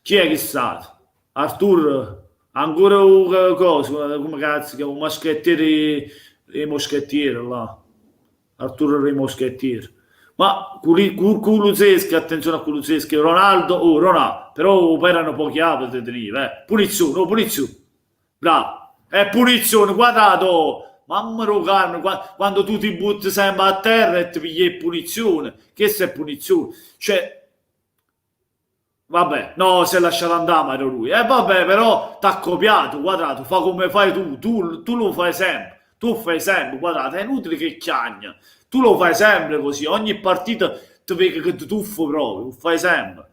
Chi è che sta? Artur, ancora un cosa, come cazzo, che un moschettiere, i moschettieri là. Arturo i moschettieri, ma Kuluseschi, attenzione a Kuluseschi, Ronaldo, però operano pochi apri, punizione, bravo, è punizione, Quadrato, mamma calma, quando tu ti butti sempre a terra e ti pigli punizione, che è punizione, cioè, vabbè, no, si è lasciato andare Mario lui, vabbè, però t'ha copiato, Quadrato, fa come fai tu lo fai sempre. Tu fai sempre, Quadrato, è inutile che chiagna. Tu lo fai sempre così, ogni partita ti vedi che ti tuffo proprio, lo fai sempre.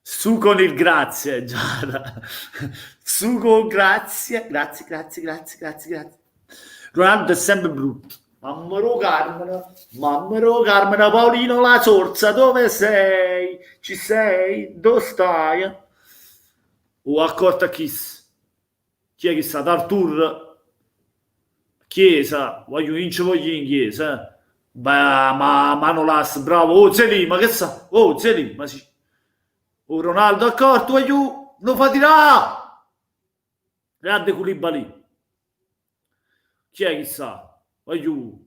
Su con il grazie, Giada. Su con grazie. Ronaldo è sempre brutto. Mammaro Carmena, Paolino La Sorza, dove sei? Ci sei? Dove stai? O accorta chi è che sta? D'Artur Chiesa, voglio in chiesa. Beh, ma Manolas, bravo. Oh, Zeli, ma che sa? Oh, Zeli, ma sì. Oh, Ronaldo, accorto, voglio, lo fa tirare. Grande Koulibaly. Chi è che sa? Voglio.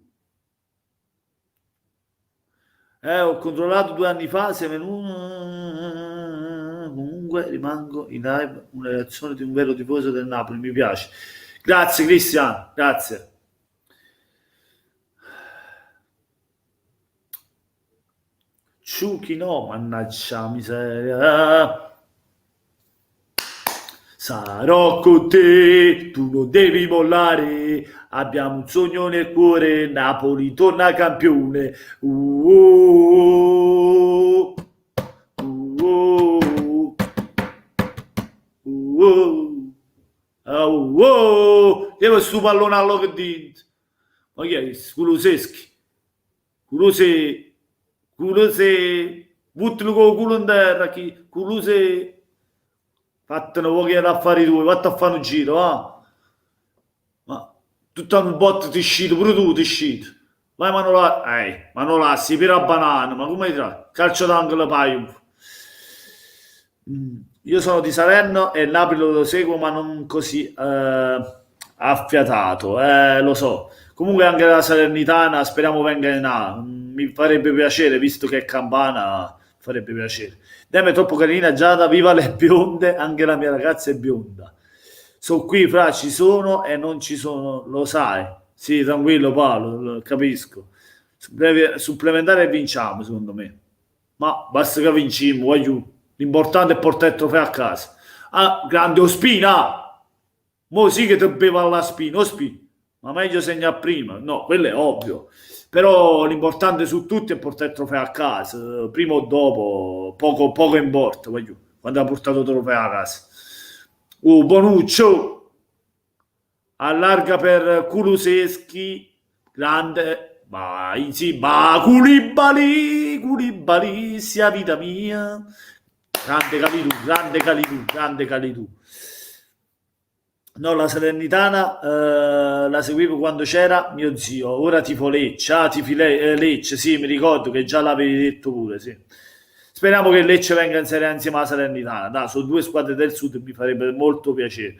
Ho controllato 2 anni fa, se comunque rimango in live una reazione di un vero tifoso del Napoli, mi piace. Grazie Cristian, grazie. Ciuchi no, mannaggia miseria. Sarò con te, tu non devi mollare. Abbiamo un sogno nel cuore, Napoli torna campione. Uh, uh, che sto pallone allo che dite? Ma chi è? Kuluseschi. Kuluse, Kuluse, buttalo con il culo in terra, Kuluse. Fattene pochi affari tuoi, vatti a fare un giro, va. Ma tutto un botto ti scito, pure tu ti scito. Vai Manolassi, per la banana, ma come tra? Calcio d'angolo paio. Io sono di Salerno e il Napoli lo seguo, ma non così affiatato, lo so. Comunque anche la Salernitana speriamo venga in A. Mi farebbe piacere, visto che è campana, farebbe piacere. Demme troppo carina Giada, viva le bionde, anche la mia ragazza è bionda. Sono qui, fra, ci sono e non ci sono, lo sai. Sì, tranquillo Paolo, capisco. Supplementare e vinciamo, secondo me. Ma basta che vinciamo, voglio. L'importante è portare il trofeo a casa. Ah, grande Ospina! Mo sì che ti beva alla spina, Ospina. Ma meglio segna prima. No, quello è ovvio. Però l'importante su tutti è portare il trofeo a casa. Prima o dopo, poco importa, voglio. Quando ha portato il trofeo a casa. Bonuccio allarga per Kuluseschi, grande, vai, sì, ma Koulibaly, sia vita mia, grande Calidou. No, la Salernitana la seguivo quando c'era mio zio, ora tifo Lecce, Lecce, sì, mi ricordo che già l'avevi detto pure, sì. Speriamo che Lecce venga in Serie A insieme alla Salernitana, dai, sono 2 squadre del Sud, mi farebbe molto piacere.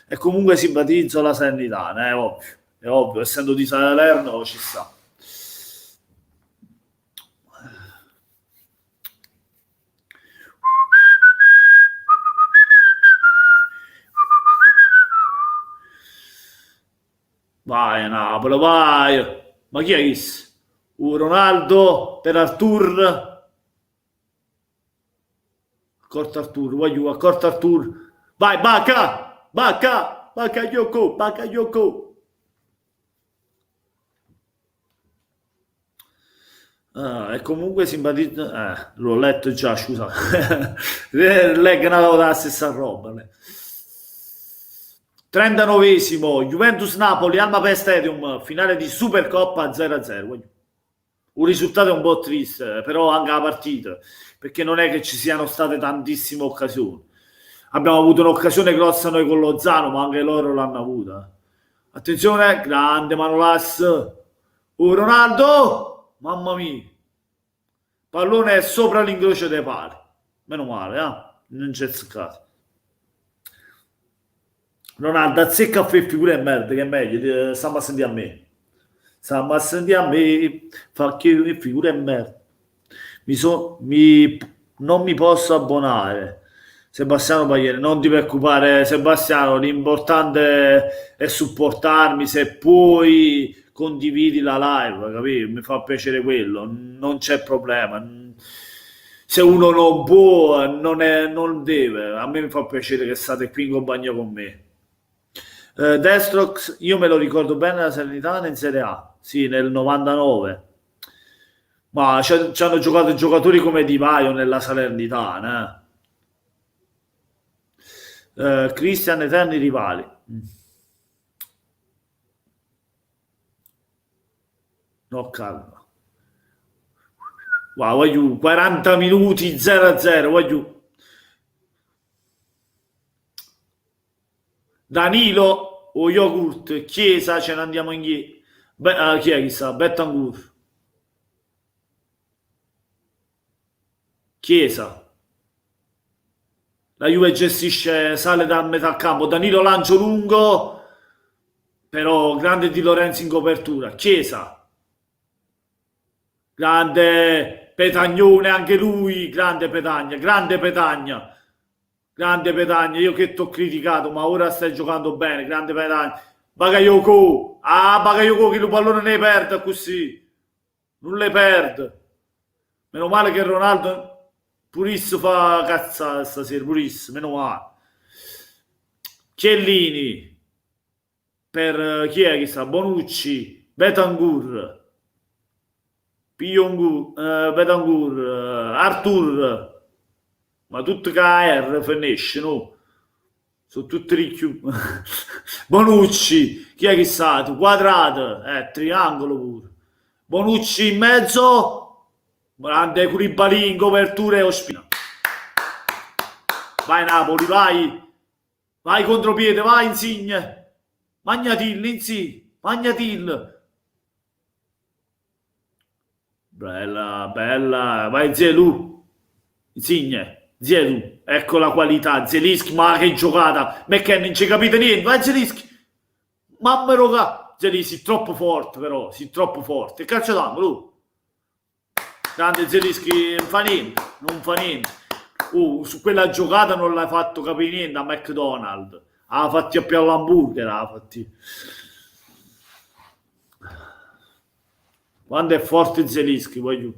E comunque simpatizzo la Salernitana, è ovvio, essendo di Salerno ci sta. Vai Napoli, vai. Ma chi è questo? Ronaldo per Artur. Accorto Artur, voglio accorto Artur. Vai, Bacca Yoko. Ah, e comunque simpatizzo. L'ho letto già, scusa. Leggo la stessa roba. 39esimo, Juventus-Napoli, Alma Stadium, finale di Supercoppa 0-0. Un risultato un po' triste, però anche la partita, perché non è che ci siano state tantissime occasioni. Abbiamo avuto un'occasione grossa noi con Lozano, ma anche loro l'hanno avuta. Attenzione, grande Manolas. Ronaldo, mamma mia. Pallone è sopra l'incrocio dei pali. Meno male, non c'è zeccato. Ronaldo azzecca a fare figure e merda, che è meglio, stiamo a sentire a me. Stiamo a sentire a me, fa che figure e merda. Non mi posso abbonare. Sebastiano Bagliere, non ti preoccupare Sebastiano, l'importante è supportarmi, se puoi condividi la live, capito? Mi fa piacere quello, non c'è problema. Se uno non può, non deve. A me mi fa piacere che state qui in compagnia con me. Destrox, io me lo ricordo bene la Salernitana in Serie A, sì, nel 99. Ma ci hanno giocato giocatori come Di Vaio nella Salernitana. Christian, eterni rivali. No, calma. Wow, voglio 40 minuti 0-0, voglio. Danilo o yogurt, Chiesa, ce ne andiamo in chi? Chi è chissà? Betancourt. Chiesa. La Juve gestisce, sale da metà campo. Danilo lancio lungo, però grande Di Lorenzo in copertura. Chiesa. Grande Petagnone, anche lui. Grande Petagna, grande Petagna. Grande Petagna, io che t'ho criticato, ma ora stai giocando bene. Grande Petagna. Bakayoko. Ah, Bakayoko che il pallone ne perde così. Non le perde. Meno male che Ronaldo Puris fa cazzata stasera, Puris, meno male. Chiellini per chi è che sta? Bonucci, Betancourt, Betancourt, Artur, ma tutto KR finisce, no? Sono tutti ricchi. Bonucci, chi è che sta? Quadrato, triangolo pure. Bonucci in mezzo. Grande Koulibaly in copertura e Ospina. Vai Napoli, vai. Vai contropiede, vai Insigne. Magnatil, Insigne. Magnatil. Bella, bella. Vai Zelu. Insigne. Zelu. Ecco la qualità. Zelischi, ma che giocata. McKennie, non ci capite niente. Vai Zelischi. Mamma roga. Zelischi, troppo forte però. Sì, troppo forte. Che calcio d'angolo. Grande Zelischi, non fa niente, non fa niente. Su quella giocata non l'hai fatto capire niente a McDonald's. Ha fatti a più all'hamburger, ha fatti. Quando è forte Zelischi, voglio.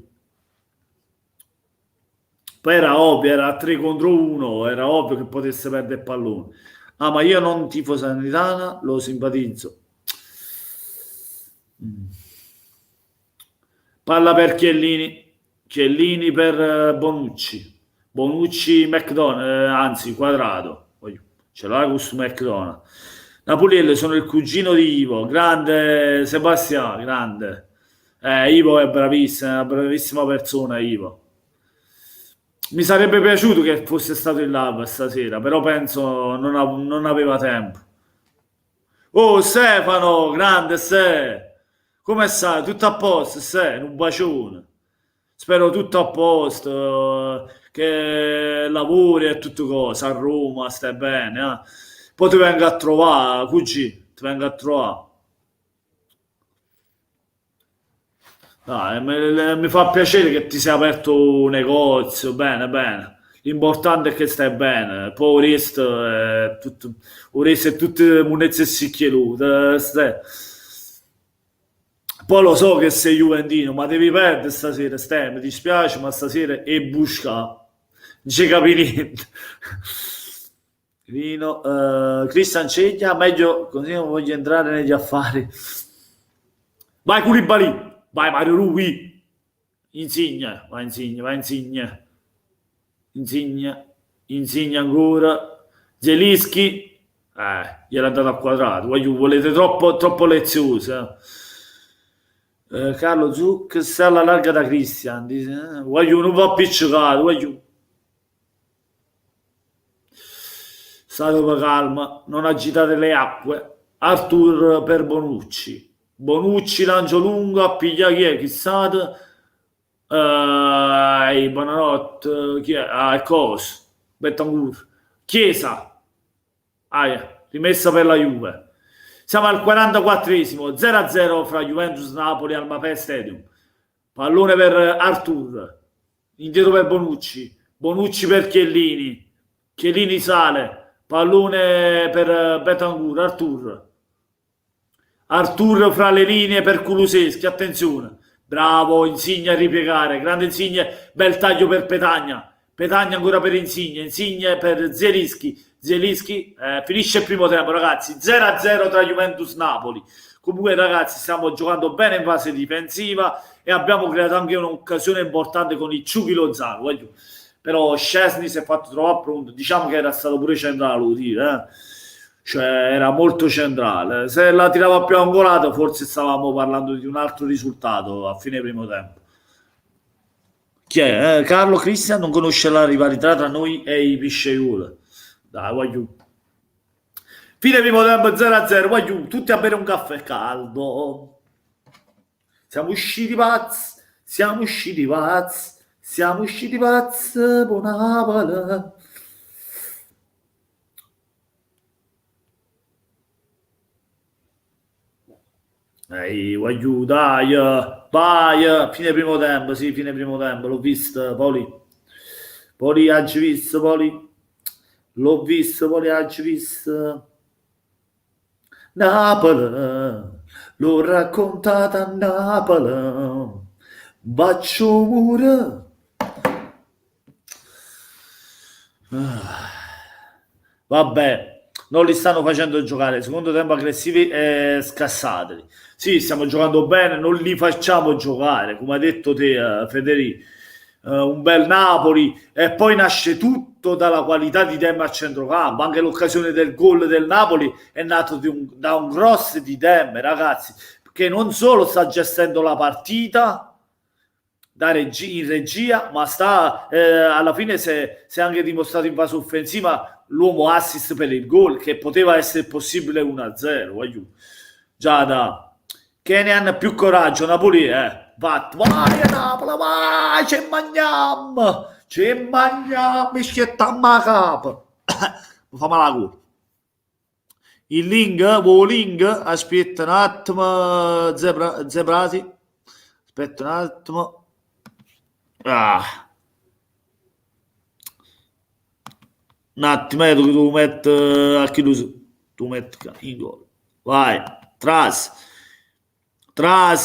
Poi era ovvio, era 3 contro 1, era ovvio che potesse perdere il pallone. Ah, ma io non tifo Salernitana, lo simpatizzo. Palla per Chiellini. Chiellini per Bonucci. Bonucci McDonald, anzi Quadrato. Ce l'ha questo McDonald. Napoliello sono il cugino di Ivo. Grande Sebastiano, grande. Ivo è bravissimo, è una bravissima persona Ivo. Mi sarebbe piaciuto che fosse stato in live stasera, però penso non aveva tempo. Oh Stefano, grande Se. Come stai? Tutto a posto, Se? Un bacione. Spero tutto a posto, che lavori e tutto cosa, a Roma, stai bene. Poi ti vengo a trovare, cugì, ti vengo a trovare. Dai, mi fa piacere che ti sia aperto un negozio, bene, bene. L'importante è che stai bene, poi il resto è tutte munezze e sicchielute. Poi lo so che sei juventino, ma devi perdere stasera, mi dispiace, ma stasera è busca. Non ci capi niente. Cristian Ceglia, meglio così non voglio entrare negli affari. Vai Koulibaly, vai Mario Rui. Insigne, vai Insigne, vai Insigne. Insigne ancora. Zelischi, gliel'ha dato a quadrato. Volete troppo lezioso. Carlo Zuc sta alla larga da Cristian, voglio un po' appiccicato, voglio. State per calma, non agitate le acque. Artur per Bonucci. Bonucci lancio lungo, appiglia chi è? Chissà. Buonanotte, chi è? Il Cos. Betancourt. Chiesa. Rimessa per la Juve. Siamo al 44esimo, 0-0 fra Juventus e Napoli al Mapei Stadium. Pallone per Artur, indietro per Bonucci, Bonucci per Chiellini, Chiellini sale, pallone per Betancourt, Artur fra le linee per Kulusevski, attenzione, bravo Insigne a ripiegare, grande Insigne, bel taglio per Petagna, Petagna ancora per Insigne per Zelischi, finisce il primo tempo ragazzi, 0-0 tra Juventus e Napoli. Comunque ragazzi stiamo giocando bene in fase difensiva e abbiamo creato anche un'occasione importante con il Ciuchi Lozano, però Szczesny si è fatto trovare pronto, diciamo che era stato pure centrale, cioè era molto centrale. Se la tirava più angolata, forse stavamo parlando di un altro risultato a fine primo tempo. Chi è? Carlo Cristian non conosce la rivalità tra noi e i Pisceiul. Dai, voglio. Fine primo tempo 0-0, voglio tutti a bere un caffè caldo. Siamo usciti pazzi, siamo usciti pazzi, siamo usciti pazzi, buona pala. Ehi, voglio, dai, vai, fine primo tempo, sì, fine primo tempo, l'ho visto, Poli. Poli, oggi visto, Poli. L'ho visto, Poli, oggi visto. Napoli, l'ho raccontata a Napoli. Bacio mura. Vabbè, non li stanno facendo giocare. Secondo tempo aggressivi e scassateli. Sì, stiamo giocando bene, non li facciamo giocare, come hai detto te, Federico. Un bel Napoli e poi nasce tutto dalla qualità di Dem a centrocampo. Anche l'occasione del gol del Napoli è nato da un cross di Dem, ragazzi, che non solo sta gestendo la partita in regia, ma sta alla fine si è anche dimostrato in fase offensiva l'uomo assist per il gol, che poteva essere possibile 1-0. Già da Kenyan più coraggio, Napoli, vai a Napoli, vai, ci mangiamo, schiettiamo la capa. Mi fa male la gola. Il link, aspetta un attimo, Zebrati, aspetta un attimo. Ah. Un attimo, tu metti a chiuso, tu metti in gol. Vai, Tras,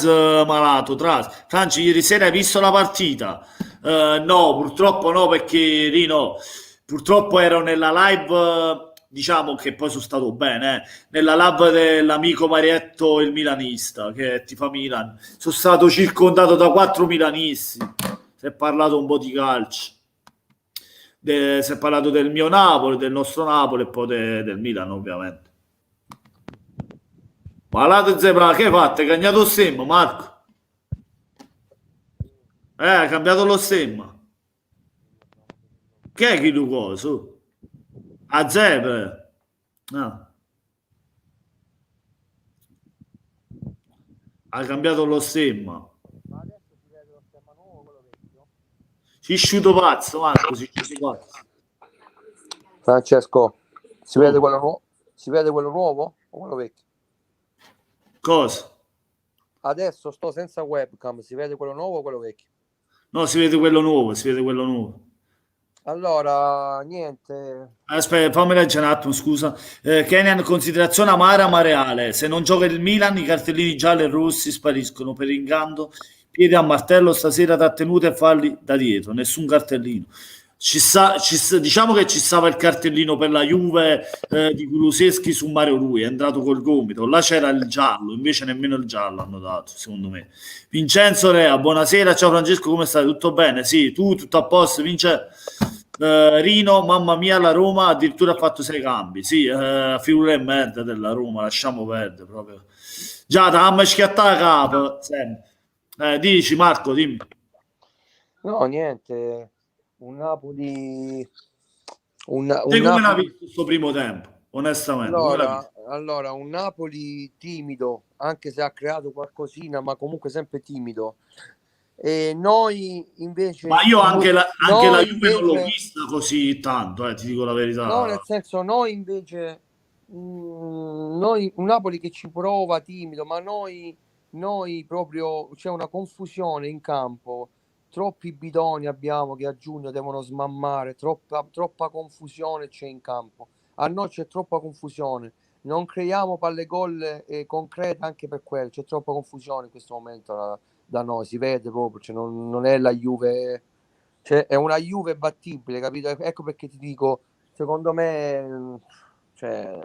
malato, Tras. Franci, ieri sera hai visto la partita? No, purtroppo no, perché Rino, purtroppo ero nella live, diciamo che poi sono stato bene, nella live dell'amico Marietto, il milanista, che ti fa Milan. Sono stato circondato da 4 milanisti, si è parlato un po' di calcio. Si è parlato del mio Napoli, del nostro Napoli e poi del Milan, ovviamente. Malato Zebra, che hai fatto? Hai cambiato lo stemma, Marco? Hai cambiato lo stemma. Che è chi tu coso? A Zebra. No. Hai cambiato lo stemma. Ma adesso si vede lo stemma nuovo, quello vecchio? Si sciuto pazzo, Marco, si sciuto pazzo. Francesco, si vede Oh. quello nuovo? Si vede quello nuovo o quello vecchio? Cosa? Adesso sto senza webcam, si vede quello nuovo o quello vecchio? No, si vede quello nuovo, si vede quello nuovo. Allora, niente. Aspetta, fammi leggere un attimo, scusa. Kenyan, considerazione amara ma reale. Se non gioca il Milan, i cartellini gialli e rossi spariscono per incanto. Piedi a martello, stasera trattenute e falli da dietro. Nessun cartellino. Diciamo che ci stava il cartellino per la Juve di Kuluseschi su Mario Rui. È entrato col gomito. Là c'era il giallo, invece nemmeno il giallo hanno dato, secondo me. Vincenzo Rea, buonasera. Ciao Francesco, come stai? Tutto bene? Sì, tu tutto a posto, Vincenzo. Rino, mamma mia, la Roma addirittura ha fatto 6 cambi. Sì, figura e merda della Roma, lasciamo perdere proprio. Già, dammi schiattare la capa. Dici Marco, dimmi. No, niente. Un Napoli. Te come l'hai visto questo primo tempo? Onestamente, Allora, un Napoli timido, anche se ha creato qualcosina, ma comunque sempre timido. E noi invece. Ma io anche la Juve invece, non l'ho vista così tanto, ti dico la verità. no, nel senso, noi invece, noi, un Napoli che ci prova timido, ma noi proprio c'è una confusione in campo. Troppi bidoni abbiamo che a giugno devono smammare, troppa confusione c'è in campo. A noi c'è troppa confusione, non creiamo palle gol concrete anche per quello, c'è troppa confusione in questo momento da noi, si vede proprio, cioè non è la Juve, cioè è una Juve battibile, capito? Ecco perché ti dico, secondo me cioè,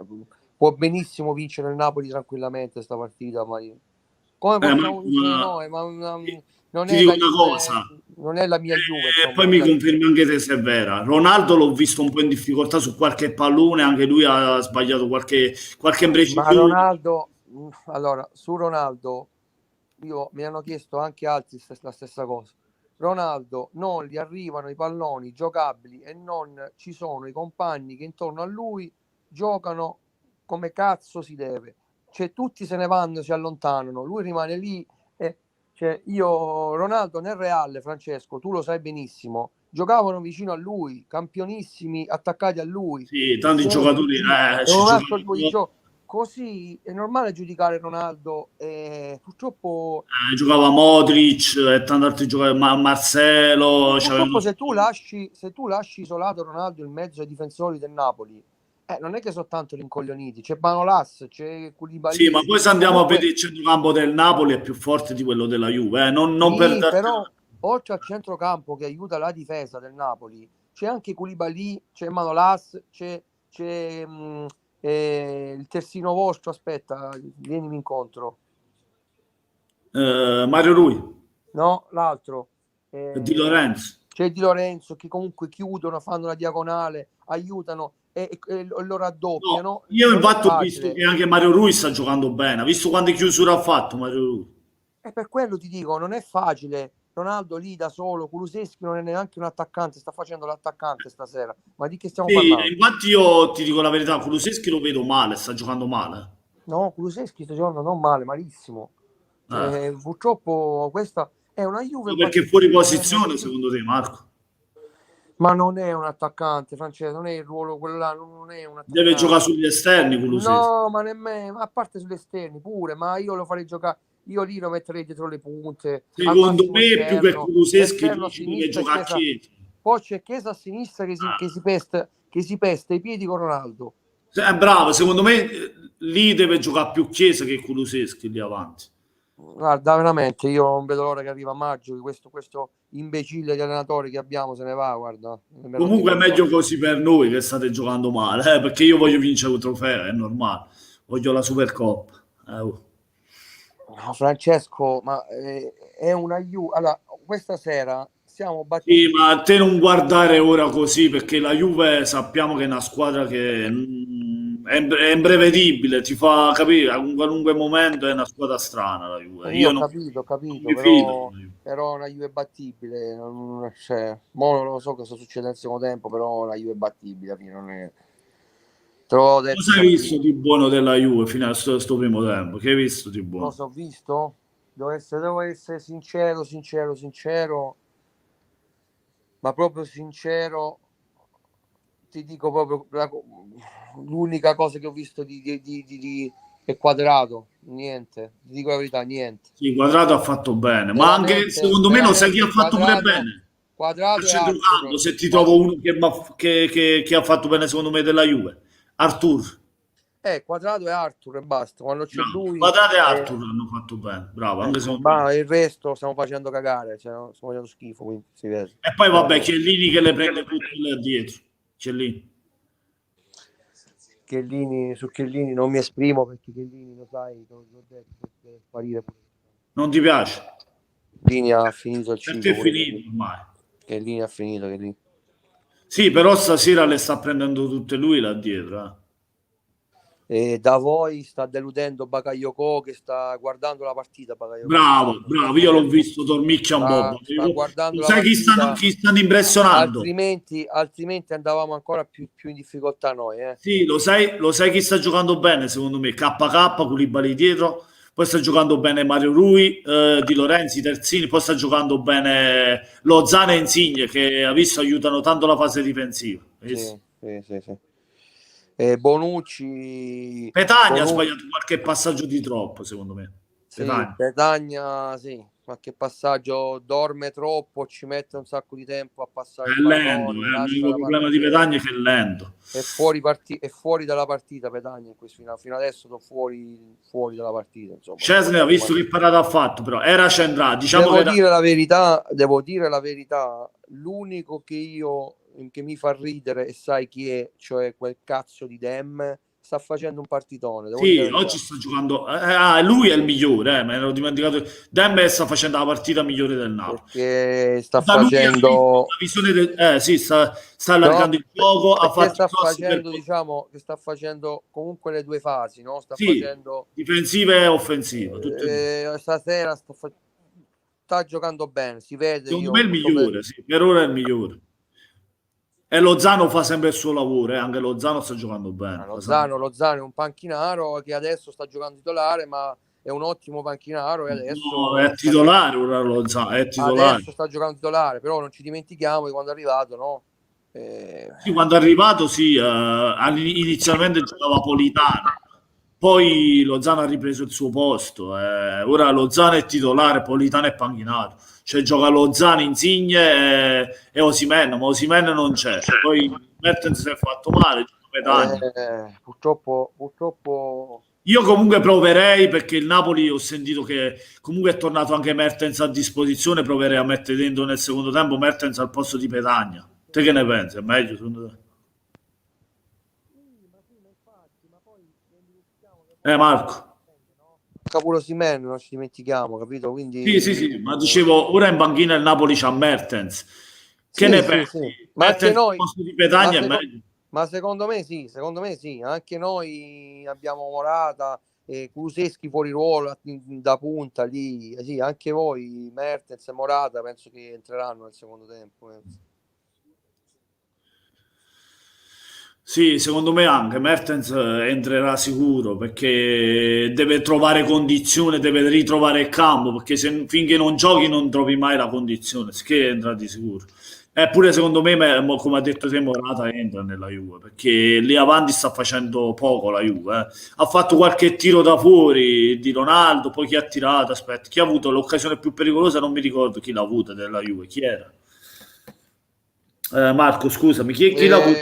può benissimo vincere il Napoli tranquillamente questa partita, ma come possiamo vincere noi? non ti è dico la una Juve, cosa, non è la mia Juve, e insomma, poi non è mi la mia confermi Juve. anche te se è vera. Ronaldo l'ho visto un po' in difficoltà su qualche pallone, anche lui ha sbagliato qualche Ma imprecisione. Ronaldo, allora, su Ronaldo, mi hanno chiesto anche altri la stessa cosa. Ronaldo non gli arrivano i palloni giocabili e non ci sono i compagni che intorno a lui giocano come cazzo si deve. Cioè, tutti se ne vanno, si allontanano, lui rimane lì. Cioè, io, Ronaldo nel Real, Francesco, tu lo sai benissimo, giocavano vicino a lui, campionissimi attaccati a lui, Sì, tanti sempre giocatori lì. È ci un altro tipo di giocavano. gioco. Così è normale giudicare Ronaldo. Purtroppo, Giocava Modric e tanti altri giocatori, Marcelo, c'avevano... purtroppo se tu lasci isolato Ronaldo in mezzo ai difensori del Napoli, non è che sono tanto rincoglioniti. C'è Manolas, c'è Sì, Koulibaly. ma poi se andiamo a vedere Comunque, il centrocampo del Napoli è più forte di quello della Juve, non per sì, darti... però oltre al centrocampo che aiuta la difesa del Napoli, c'è anche Koulibaly, c'è Manolas, c'è il terzino vostro. Aspetta, vienimi incontro. Mario Rui, No, l'altro. Di Lorenzo. C'è Di Lorenzo che comunque chiudono, fanno la diagonale, aiutano e lo No, raddoppiano. io Non è infatti ho visto facile. che anche Mario Rui sta giocando bene, ha visto quante chiusure ha fatto Mario Rui. E per quello ti dico, non è facile. Ronaldo lì da solo, Kulusevski non è neanche un attaccante, sta facendo l'attaccante stasera. Ma di che stiamo Sì, parlando? infatti io ti dico la verità, Kulusevski lo vedo male, sta giocando male. No, Kulusevski sta giocando non male, malissimo. Eh. Purtroppo questa è una Juve Perché è fuori battibile, posizione secondo te, Marco? ma non è un attaccante, Francesco, non è il ruolo quello là, non è un Deve giocare attaccante. sugli esterni Kulusevski. No, ma nemmeno, a parte sugli esterni pure, ma io lo farei giocare, io lì lo metterei dietro le punte, al Secondo massimo me più che esterno, Kulusevski esterno lì a ci deve sinistra e giocare a Chiesa, Chiesa. poi c'è Chiesa a sinistra che si pesta i piedi con Ronaldo. È bravo, secondo me lì deve giocare più Chiesa che Kulusevski lì avanti. Guarda, veramente, io non vedo l'ora che arriva maggio, che questo imbecille di allenatore che abbiamo se ne va, guarda, mi ha rotto i Comunque è meglio coglioni. così per noi che state giocando male, perché io voglio vincere un trofeo, è normale. Voglio la Supercoppa. Oh. No, Francesco, ma è un aiuto. Allora, questa sera siamo Sì, battibili. ma a te non guardare ora così, perché la Juve sappiamo che è una squadra che è imprevedibile, ti fa capire, a un qualunque momento è una squadra strana la Juve. Io Io ho non capito, mi fido però, della Juve. però una Juve è battibile. Cioè, mo non lo so cosa succede nel secondo tempo, però la Juve è battibile. Alla fine non è... Te l'ho detto Cosa hai visto stamattina. di buono della Juve fino a questo primo tempo? Che hai visto di buono? Cosa ho visto? Devo essere sincero, ma proprio sincero, ti dico proprio l'unica cosa che ho visto è Quadrato, niente, ti dico la verità, niente. Sì, Quadrato ha fatto bene, ma anche Veramente, secondo me lo sai chi ha veramente fatto pure bene? A Quadrato e centrocampo, Arthur. se ti trovo uno che ha fatto bene secondo me della Juve. Artur. Quadrato e Arthur e basta. Quando c'è Bravo. lui, Quadrato e Arthur hanno fatto bene, bravo, anche secondo me. ma il resto stiamo facendo cagare, cioè, no? Stiamo facendo schifo, quindi si vede. E poi vabbè, Veramente. Chiellini che le prende tutte là dietro. Chiellini. Su Chiellini non mi esprimo perché Chiellini lo sai, te l'ho detto, deve sparire pure. Non ti piace? Chiellini ha finito il Per te è ciclo pure finito Chiellini. ormai. Chiellini ha finito, Chiellini. Sì, però stasera le sta prendendo tutte lui là dietro. E da voi sta deludendo Bakayoko che sta guardando la partita. Bakayoko Bravo, bravo, io l'ho visto dormicchia un po'. sta guardando Lo la sai partita, chi stanno impressionando? altrimenti andavamo ancora più in difficoltà noi. Sì, lo sai chi sta giocando bene secondo me? KK, Koulibaly dietro, poi sta giocando bene Mario Rui, Di Lorenzi, Terzini, poi sta giocando bene Lozano e Insigne che ha visto aiutano tanto la fase difensiva. Hai visto? Sì, sì, sì, sì. Bonucci, Petagna ha Bonucci, sbagliato qualche passaggio di troppo secondo me. sì, Petagna. Petagna, sì, qualche passaggio dorme troppo, ci mette un sacco di tempo a passare È i lento, palloni, è lascia l'unico la problema di partita. Petagna è che è lento. È fuori dalla partita Petagna fino adesso sono fuori dalla partita, insomma, non Scesni ha possiamo visto mai. che parata ha fatto, però era centrale. Diciamo che era... Devo dire la verità, l'unico che mi fa ridere e sai chi è, cioè quel cazzo di Dem, sta facendo un partitone, devo dire Sì, la verità. oggi sta giocando. Lui è il migliore, me l'ero dimenticato. Demme sta facendo la partita migliore del Napoli. Perché sta Da lui ha visto facendo... la visione sì, sta No, allargando il gioco, ha perché fatto i sta cross facendo, diciamo, che sta facendo comunque le due fasi, no? Sta sì, facendo... difensiva e offensiva, tutte e due. stasera sta giocando bene, si vede, Secondo me è io il sto per... migliore, sì, per ora è il migliore. E Lozano fa sempre il suo lavoro, anche Lozano sta giocando bene. Lozano è un panchinaro che adesso sta giocando titolare, ma è un ottimo panchinaro e No, è adesso titolare ora Lozano, è titolare. adesso sta giocando titolare, però non ci dimentichiamo di quando è arrivato, no? Eh, Sì, quando è arrivato, sì, inizialmente giocava Politano, poi Lozano ha ripreso il suo posto. Ora Lozano è titolare, Politano è panchinato. Cioè gioca Lozano, Insigne e Osimhen, ma Osimhen non c'è. Poi Mertens si è fatto male, gioca Petagna. purtroppo Io comunque proverei, perché il Napoli ho sentito che comunque è tornato anche Mertens a disposizione, proverei a mettere dentro nel secondo tempo Mertens al posto di Petagna. Te che ne pensi? È meglio secondo te? Marco. Capolo Osimhen, non ci dimentichiamo, capito? Sì, sì, Quindi sì, ma dicevo, ora in panchina il Napoli c'ha Mertens. Che sì, ne sì, sì. pensi? Ma anche Mertens al noi, posto di ma, Petagna è seco- meglio. ma secondo me sì, anche noi abbiamo Morata e Kulusevski fuori ruolo da punta lì, sì, anche voi, Mertens e Morata, penso che entreranno nel secondo tempo. Sì, secondo me anche Mertens entrerà sicuro perché deve trovare condizione, deve ritrovare il campo perché finché non giochi non trovi mai la condizione, che entra di sicuro. Eppure secondo me, come ha detto te, Morata entra nella Juve perché lì avanti sta facendo poco la Juve. Ha fatto qualche tiro da fuori di Ronaldo, poi chi ha tirato, aspetta, chi ha avuto l'occasione più pericolosa, non mi ricordo chi l'ha avuta della Juve, chi era? Marco, scusami, chi l'ha avuto?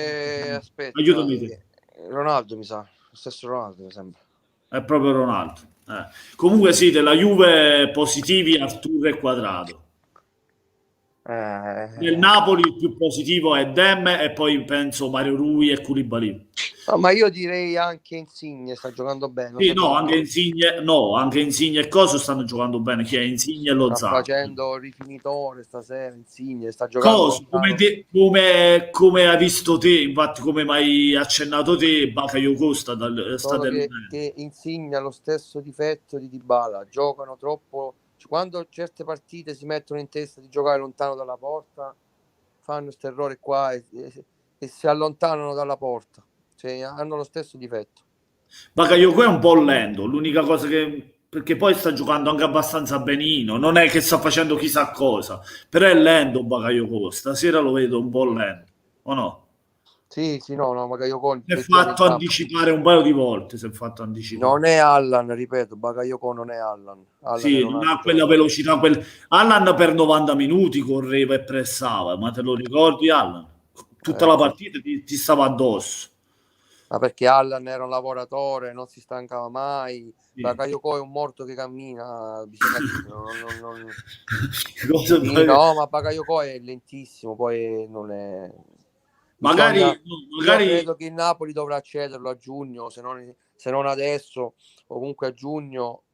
Aspetta, Aiutami te. Ronaldo mi sa, lo stesso Ronaldo mi sembra. È proprio Ronaldo. Comunque sì, della Juve positivi Arturo e Quadrado. Del Eh, Napoli il più positivo è Demme e poi penso Mario Rui e Koulibaly. no, ma io direi anche Insigne sta giocando bene, non Sì, sta no, giocando, anche Insigne e Coso stanno giocando bene, chi è Insigne e sta Lozano. facendo il rifinitore stasera, Insigne sta giocando Coso, lontano. come hai visto te, infatti come mi hai accennato te, Bakayoko sta Solo deludendo. che Insigne ha lo stesso difetto di Dybala, giocano troppo, quando certe partite si mettono in testa di giocare lontano dalla porta, fanno questo errore qua e si allontanano dalla porta, cioè, hanno lo stesso difetto. Bakayoko è un po' lento, l'unica cosa che... perché poi sta giocando anche abbastanza benino, non è che sta facendo chissà cosa, però è lento Bakayoko, stasera lo vedo un po' lento, o no? Sì, sì, no, no, magari io con il Si è peggiore in fatto campo. anticipare un paio di volte, si è fatto anticipare. Non è Allan, ripeto, Bakayoko non è Allan. Allan Sì, era un non ha altro quella giocatore. velocità, Allan per 90 minuti correva e pressava, ma te lo ricordi Allan? Tutta la Sì. partita ti stava addosso. Ma perché Allan era un lavoratore, non si stancava mai. Sì. Bakayoko è un morto che cammina, bisogna dirlo. Cosa Sì, fai? no, ma Bakayoko è lentissimo, poi non è... Magari, Bisogna... no, Io magari, credo che il Napoli dovrà cederlo a giugno, se non adesso, o comunque a giugno,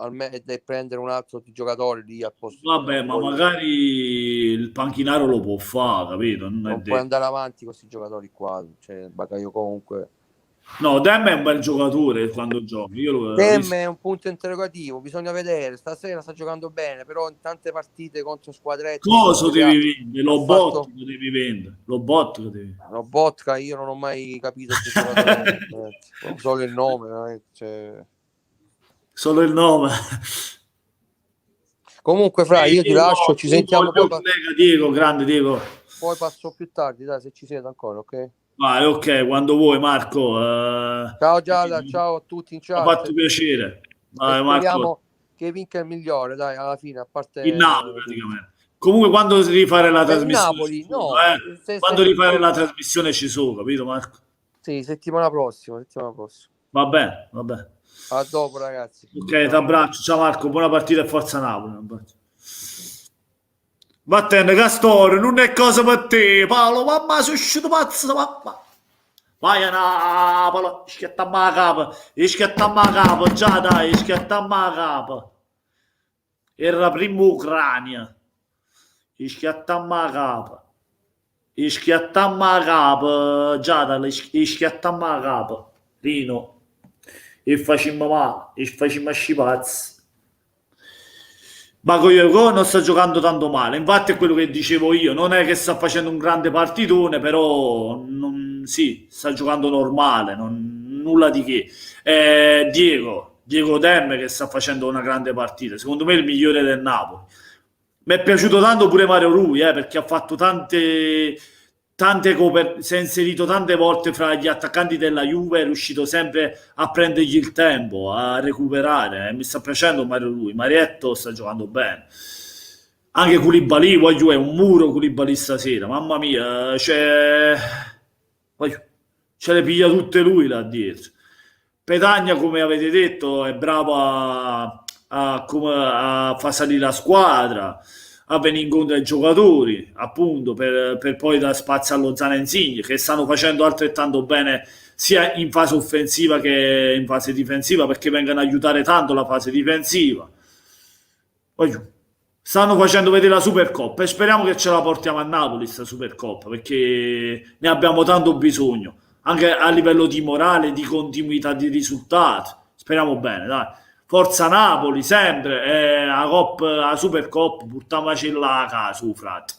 e prendere un altro giocatore lì al posto di vabbè, ma poi magari il panchinaro lo può fare, capito? Non è non puoi detto. andare avanti con questi giocatori qua, cioè Bakayo comunque. No, Dem è un bel giocatore quando gioca. Io lo Tem rischio. è un punto interrogativo, bisogna vedere, stasera sta giocando bene, però in tante partite contro squadrette Cosa forse devi vendere? ha Lo bot fatto che devi vendere. Lo bot che devi vendere. Lobotka, io non ho mai capito che giocatore è, solo il nome, veramente, cioè. Solo il nome. Comunque Fra, io ti Diego, lascio, ci Diego, il sentiamo mio collega Diego, grande Diego. poi passo più tardi, dai, se ci siete ancora, ok? Vai, ok, quando vuoi Marco. Ciao Giada, ciao a tutti in Mi ha chat fatto piacere. e Vai Marco, speriamo che vinca il migliore, dai, alla fine, a il parte Napoli tutto. praticamente. Comunque quando rifare la E il trasmissione ci Napoli, sono, no, Quando rifare la trasmissione ci sono, capito Marco? sì, settimana prossima, settimana prossima. Va bene, va bene. A dopo, ragazzi. Ok, ti Ciao. abbraccio. Ciao Marco, buona partita e forza Napoli. Un abbraccio. Vattene, Castore, non è cosa per te. Paolo, mamma, sono uscito pazzo, mamma. Vai a Napoli, schiattammo la capa, schiattammo la capa, già dai, schiattammo la capa. Era prima Ucraina, schiattammo la capa. Schiattammo la capa, già dai, schiattammo la capa. Rino, e facciamo male, e facciamo scipazzi. Bakayoko non sta giocando tanto male, infatti è quello che dicevo io, non è che sta facendo un grande partitone, però sì, sta giocando normale, nulla di che. Diego Demme che sta facendo una grande partita, secondo me è il migliore del Napoli. Mi è piaciuto tanto pure Mario Rui, perché ha fatto si è inserito tante volte fra gli attaccanti della Juve, è riuscito sempre a prendergli il tempo, a recuperare. Mi sta piacendo Mario Rui, Marietto sta giocando bene. Anche Koulibaly, voglio, è un muro Koulibaly stasera, mamma mia, voglio, ce le piglia tutte lui là dietro. Petagna, come avete detto, è bravo a far salire la squadra, a venire incontro ai giocatori, appunto, per poi dare spazio allo Zana Insigne, che stanno facendo altrettanto bene sia in fase offensiva che in fase difensiva, perché vengono a aiutare tanto la fase difensiva. Voglio, stanno facendo vedere la Supercoppa e speriamo che ce la portiamo a Napoli sta Supercoppa, perché ne abbiamo tanto bisogno, anche a livello di morale, di continuità di risultati. Speriamo bene, dai. Forza Napoli, sempre, la Supercoppa, portiamoci là a casa, frate.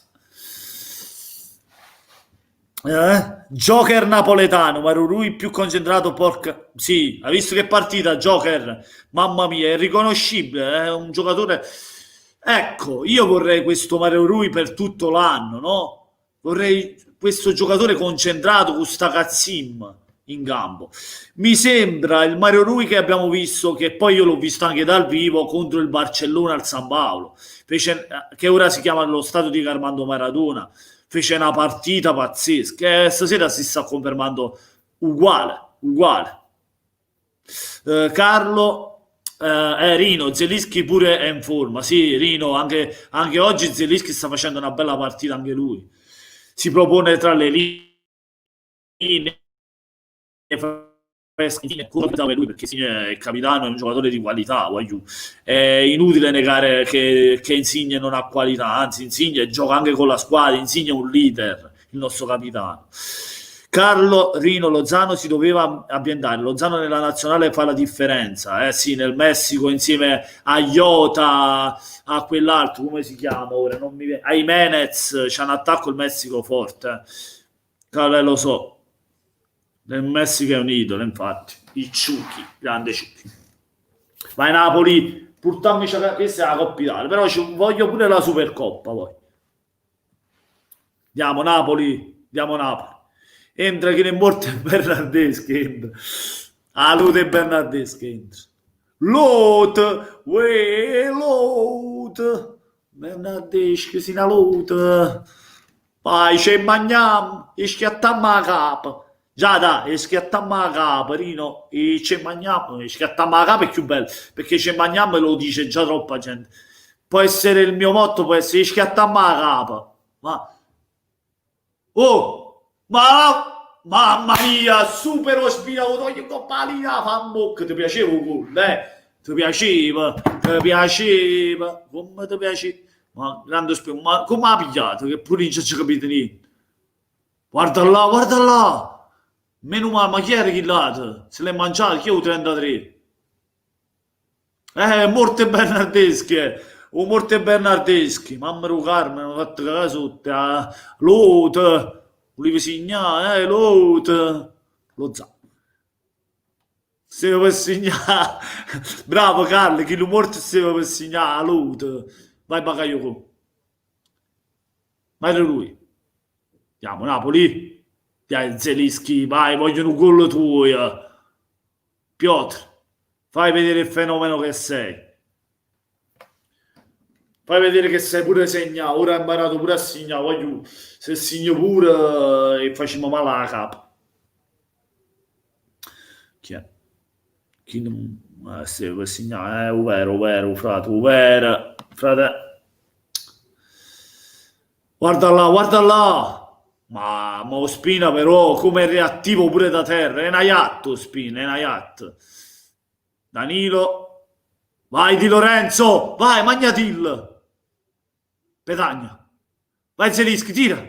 Joker napoletano, Mario Rui più concentrato, porca. Sì, hai visto che partita, Joker? Mamma mia, è riconoscibile, è un giocatore. Ecco, io vorrei questo Mario Rui per tutto l'anno, no? Vorrei questo giocatore concentrato con sta cazzim in campo. Mi sembra il Mario Rui che abbiamo visto, che poi io l'ho visto anche dal vivo contro il Barcellona al San Paolo, che ora si chiama lo stadio di Armando Maradona. Fece una partita pazzesca e stasera si sta confermando uguale. Carlo, Rino, Zelischi pure è in forma, sì, Rino, anche oggi Zelischi sta facendo una bella partita anche lui, si propone tra le linee, lui perché Insigne è capitano, è un giocatore di qualità, voglio. È inutile negare che Insigne non ha qualità, anzi Insigne gioca anche con la squadra, Insigne è un leader, il nostro capitano. Carlo Rino Lozano si doveva ambientare, Lozano nella nazionale fa la differenza, sì, nel Messico insieme a Iota, a quell'altro, come si chiama ora, non mi viene, a Jimenez, c'è un attacco il Messico forte, lo so. Nel Messico è un idolo, infatti. Il Ciuchi, grande Ciuchi. Vai Napoli, portammici questa è la Coppa Italia, però voglio pure la Supercoppa poi. Andiamo Napoli. Entra chi ne è morto è Bernardeschi, entra. Lute Bernardeschi, entra. Lot, Bernardeschi, si una lot. Vai, ci mangiamo, e schiattiamo la capa. Già dai, e schiattiamo la capa, Rino, e ci mangiamo, e schiattiamo la capa è più bello, perché ci mangiamo e lo dice già troppa gente. Può essere il mio motto, può essere schiattiamo la capa. Mamma mia, super ospitato, togli coppa lì, fa bocca, ti piaceva un gol, ti piaceva, come ti piaceva. Ma grande spiedo, ma come ha pigliato? Che pure non ci capite niente. Guarda là. Meno male, ma chi era chi là? Se l'è mangiato, chi è il 33? Morte Bernardeschi, Morte Bernardeschi. Mamma mia, Carmen, hanno fatto cagare sotto. Lot, volevi segnare, Lot. Lo za. Stava per segnare. Bravo Carlo, chi lo morto stava per segnare, Lot. Vai Bakayoko. Vai lui. Andiamo Napoli. Dai Zelischi, vai, vogliono un gol tuo. Piotr, fai vedere il fenomeno che sei. Fai vedere che sai pure segnare. Ora hai imparato pure a segnare. Voglio, se segno pure e facciamo male alla capa. Chi è? Chi non... sì, per segnare. Vero, frate. Guarda là. Ma Spina però come è reattivo pure da terra, è una yacht Spina, è una yacht. Danilo, vai Di Lorenzo, vai Magnatil, Petagna, vai Zelischi, tira,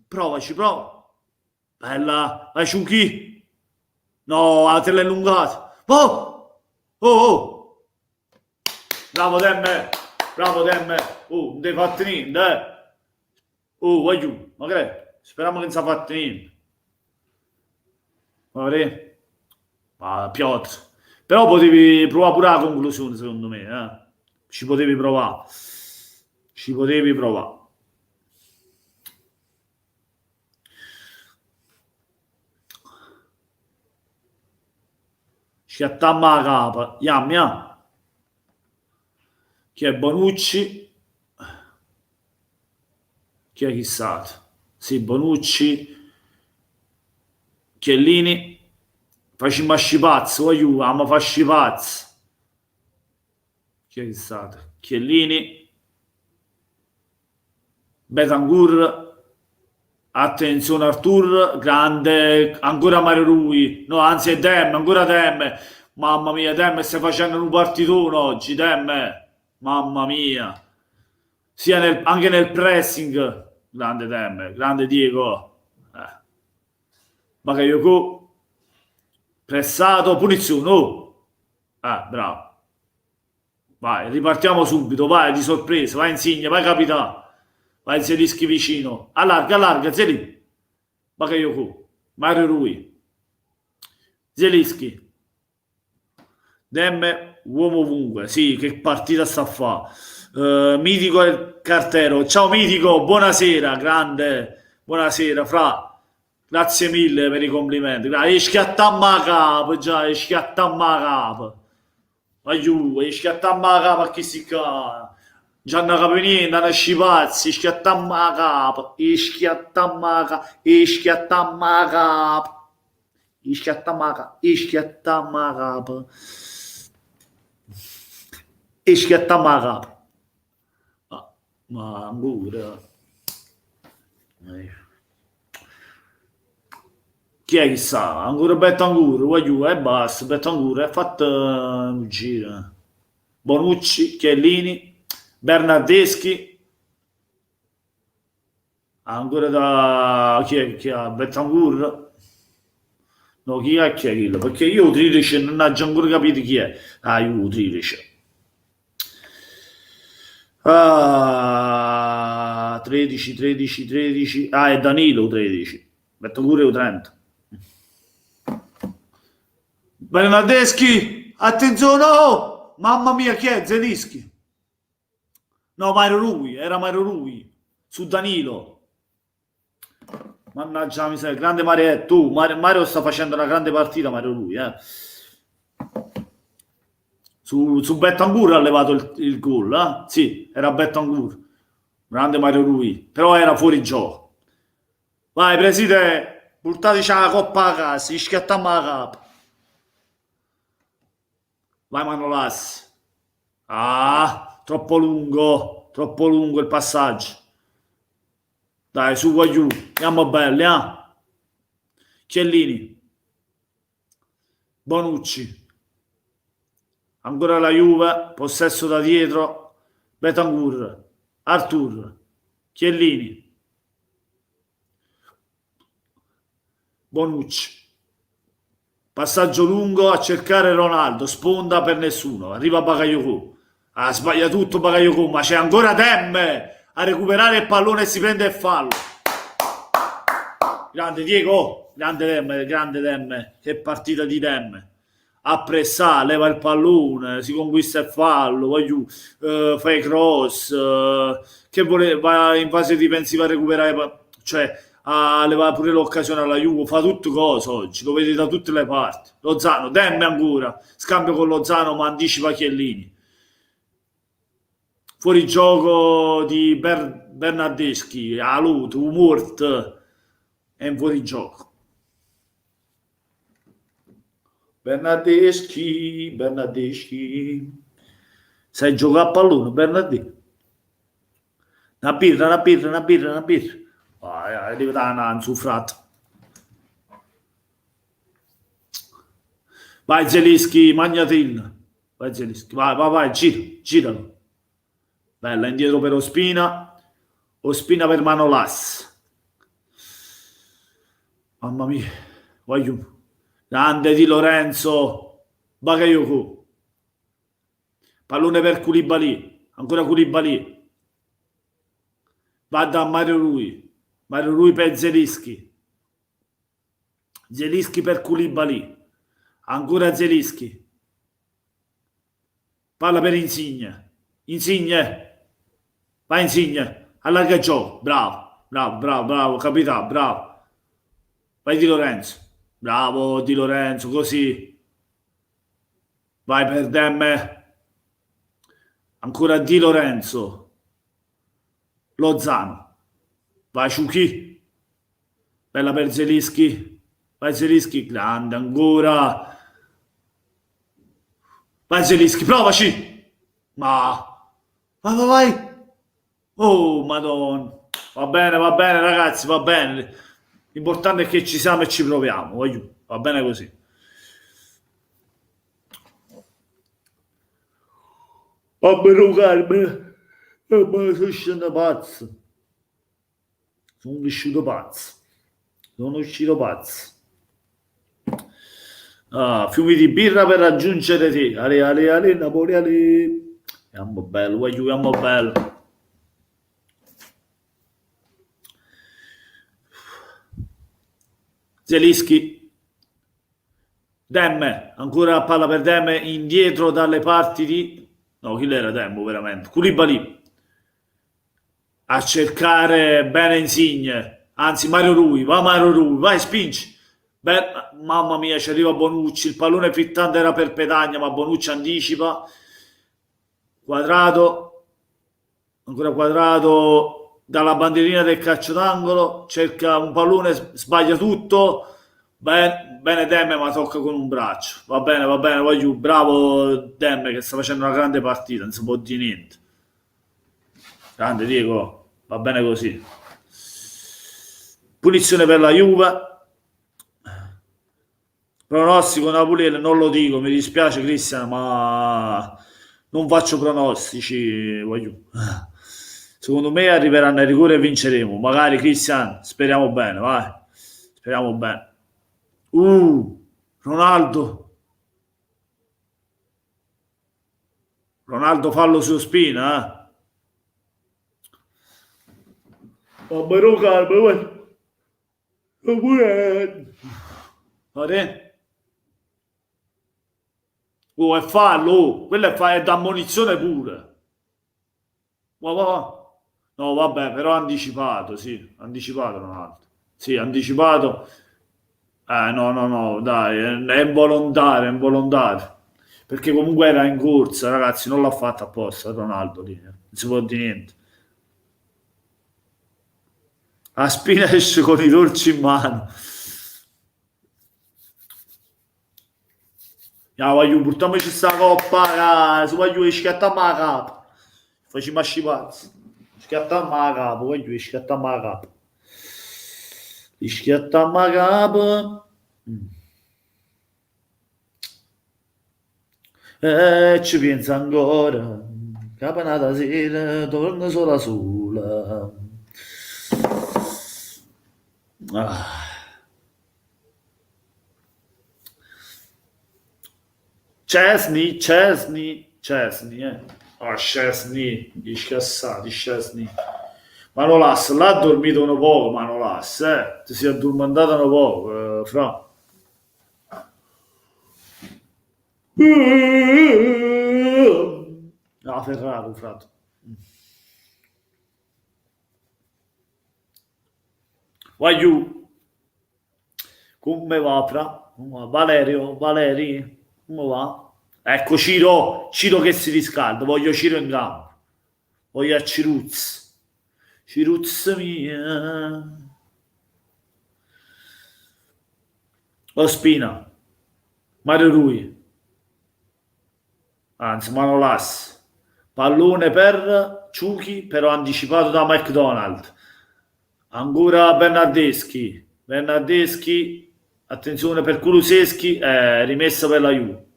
provaci, prova, bella, vai Ciunchi, no, la tela allungata, oh, oh, oh, bravo Demme, oh, non devi fatti niente, oh, vai giù, ma che speriamo che non si è fatti niente. Vabbè. Ma Piotr. Però potevi provare pure la conclusione, secondo me. Ci potevi provare. Ci potevi provare. Schiattamma la capa. Yam, yam. Chi è Bonucci? Chi è chissà? Sì, Bonucci. Chiellini. Facciamo scipazzo, aiuto, ma fa scipazzo. Chi è chissà? Chiellini. Betancourt, attenzione Artur, grande, ancora Mario Rui, no anzi è Dem, ancora Dem, mamma mia Dem stai facendo un partitone oggi, Dem, mamma mia, anche nel pressing, grande Dem, grande Diego, Bakayoko, pressato, punizione, oh, bravo, vai, ripartiamo subito, vai di sorpresa, vai Insigne, vai capitano. Vai Zelischi vicino, allarga, Zelischi, Bakayoko, Mario Rui, Zelischi, Demme, uomo ovunque, sì, che partita sta a fa. Mitico il Cartero, ciao Mitico, buonasera, grande, buonasera, fra, grazie mille per i complimenti, e schiattamma la capa, già, e schiattamma la capa, aiuto, e schiattamma la capa a chi si cava. Gianna Capinina, una scipazzi, schiattamma la capa, schiattamma la capa, schiattamma la capa, schiattamma la capa, schiattamma la capa, schiattamma la capa. Ma ancora. Chi è chissà? Ancora Betancourt, voglio, e basta, Betancourt, è fatto un giro. Bonucci, Chiellini, Bernardeschi, ancora da chi ha Betancourt, no chi è quello, perché io Tridice non ho già ancora capito chi è. Io Tridice 13 è Danilo 13, Betancourt è 30. Bernardeschi, attenzione, oh! Mamma mia, chi è? Zelischi. No, Mario Rui, era Mario Rui, su Danilo. Mannaggia la miseria, grande Marietto, Mario sta facendo una grande partita, Mario Rui, Su Betancourt ha levato il gol, Sì, era Betancourt, grande Mario Rui, però era fuori gioco. Vai, preside, portateci la coppa a casa, schiattiamo la capa. Vai Manolassi. Troppo lungo il passaggio. Dai, su qua giù, andiamo belli, Chiellini. Bonucci. Ancora la Juve, possesso da dietro, Betancourt, Artur, Chiellini. Bonucci. Passaggio lungo a cercare Ronaldo, sponda per nessuno, arriva Bakayoko, sbaglia tutto Bakayoko, ma c'è ancora Demme a recuperare il pallone e si prende il fallo. Grande Diego, grande Demme, che partita di Demme. A pressare, leva il pallone, si conquista il fallo, fai cross, che va in fase difensiva a recuperare, cioè a levare pure l'occasione alla Juve, fa tutto cosa oggi, lo vedi da tutte le parti. Lozano, Demme ancora, scambio con Lozano ma anticipa Chiellini. Fuori gioco di Bernardeschi, Alut, Umort, è in fuori gioco. Bernardeschi, sai giocare a pallone, Bernardeschi. Una birra. è diventata un suffrato. Vai Zelischi, magnatil. Vai Zelischi, vai, giralo. Bella, indietro per Ospina. Ospina per Manolas. Mamma mia, voglio. Grande Di Lorenzo. Bakayoko. Pallone per Koulibaly. Ancora Koulibaly. Va da Mario Rui. Mario Rui per Zelischi. Zelischi per Koulibaly. Ancora Zelischi. Palla per Insigne. Insigne. Vai Insigne. Allarga il gioco. Bravo. Capitano, bravo. Vai Di Lorenzo. Bravo Di Lorenzo, così. Vai per Demme. Ancora Di Lorenzo. Lozano. Vai Ciuchi. Bella per Zelischi. Vai Zelischi. Grande ancora. Vai Zelischi, provaci. Vai. Oh, madonna. Va bene, ragazzi, va bene. L'importante è che ci siamo e ci proviamo. Va bene così. Vabbè, Carmine. Sono scendo pazzo. Sono uscito pazzo. Fiumi di birra per raggiungere te. Ale, Napoli, ale. Andiamo bello, andiamo bello. Zelischi. Demme, ancora palla per Demme, indietro dalle parti di... No, chi era Demmo veramente? Koulibaly. A cercare bene Insigne. Anzi, Mario Rui, vai, spingi. Mamma mia, ci arriva Bonucci, il pallone fittante era per Petagna, ma Bonucci anticipa. Quadrato, ancora Quadrato dalla bandierina del calcio d'angolo, cerca un pallone, sbaglia tutto. Bene Demme, ma tocca con un braccio. Va bene, voglio, bravo Demme che sta facendo una grande partita, non si può dire niente. Grande Diego, va bene così. Punizione per la Juve. Pronostico Napoli non lo dico, mi dispiace Cristian, ma non faccio pronostici, voglio. Secondo me arriveranno ai rigori e vinceremo. Magari Cristian, speriamo bene, vai. Speriamo bene. Ronaldo fallo su Spina, Vabbè, calma, è fallo, quello è da ammonizione pure. No, vabbè, però anticipato, sì, anticipato Ronaldo. Sì, anticipato. No, dai, è involontario. Perché comunque era in corsa, ragazzi, non l'ha fatta apposta Ronaldo lì, non si può dire niente. A Spina esce con i dolci in mano. Voglio, portiamoci sta coppa, se voglio schiattarmi la capa. Facciamo a scipazzi. Schiattarmi la capa, voglio schiattarmi la capa. Schiattarmi la capa. Ci pensa ancora. Capanata sera, torna sola. Chesney, Chesney, gli scassati, Chesney. Manolas, là ha dormito un poco, Manolas, ti si è addormentato un poco, fra. No, Ferraro, frato. Voglio. Come va, fra? Valerio, Valeri, come va? Ecco Ciro che si riscalda, voglio Ciro in campo, voglio a Ciruz mia. Ospina, Mario Rui, anzi Manolas, pallone per Ciuchi, però anticipato da McDonald. Ancora Bernardeschi, attenzione per Kuluseschi, rimessa per la Juve.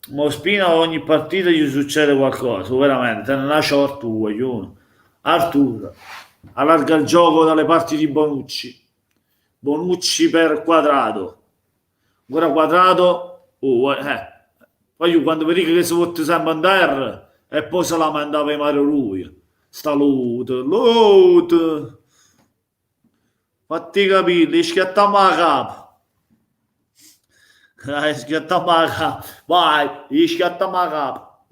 Mospina ogni partita gli succede qualcosa, veramente, è una short voglio. Artur allarga il gioco dalle parti di Bonucci per Quadrato, ora Quadrato, poi quando vedi che si vuole sempre andare e poi se la mandava Mario lui, sta loot, fatti capire, schiattiamo la capa. Schiattiamo la capa, vai, schiattiamo la capa.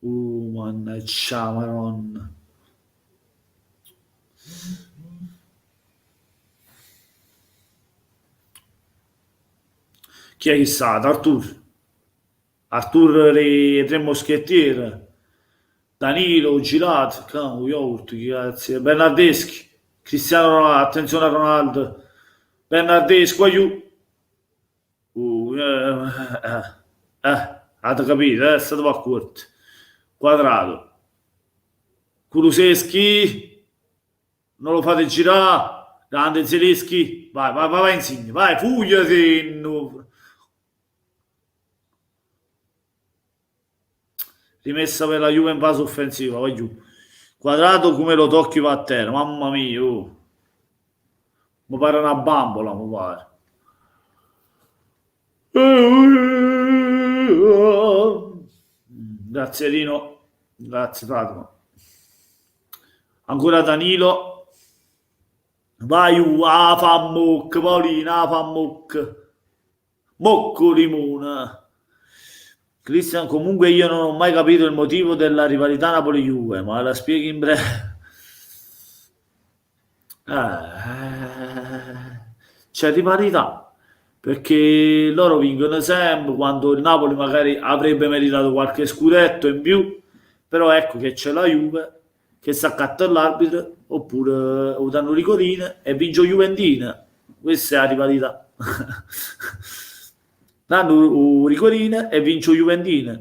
Mannaggia, madonna. Chi è che stato? Artur le tre moschettiere, Danilo, Girato, Yogurt, grazie, Bernardeschi, Cristiano Ronaldo, attenzione a Ronaldo, Bernardeschi, aiuto. Avete capito, stato a corto. Quadrato. Kuluseschi, non lo fate girare, grande Zeleschi, vai insigne, vai, fugliati. Rimessa per la Juve in fase offensiva, vai giù. Quadrato come lo tocchi va a terra, mamma mia, mi pare una bambola, mi pare. Grazie Rino, grazie Fatma. Ancora Danilo, vai fa muc, Paolina, fa muc, mocco limone. Cristian, comunque io non ho mai capito il motivo della rivalità Napoli-Juve, ma la spieghi in breve. C'è rivalità, perché loro vincono sempre, quando il Napoli magari avrebbe meritato qualche scudetto in più, però ecco che c'è la Juve che si accatta all'arbitro, oppure o danno ricorine e vince Juventina. Questa è la rivalità. Danno ricorine e vince Juventina.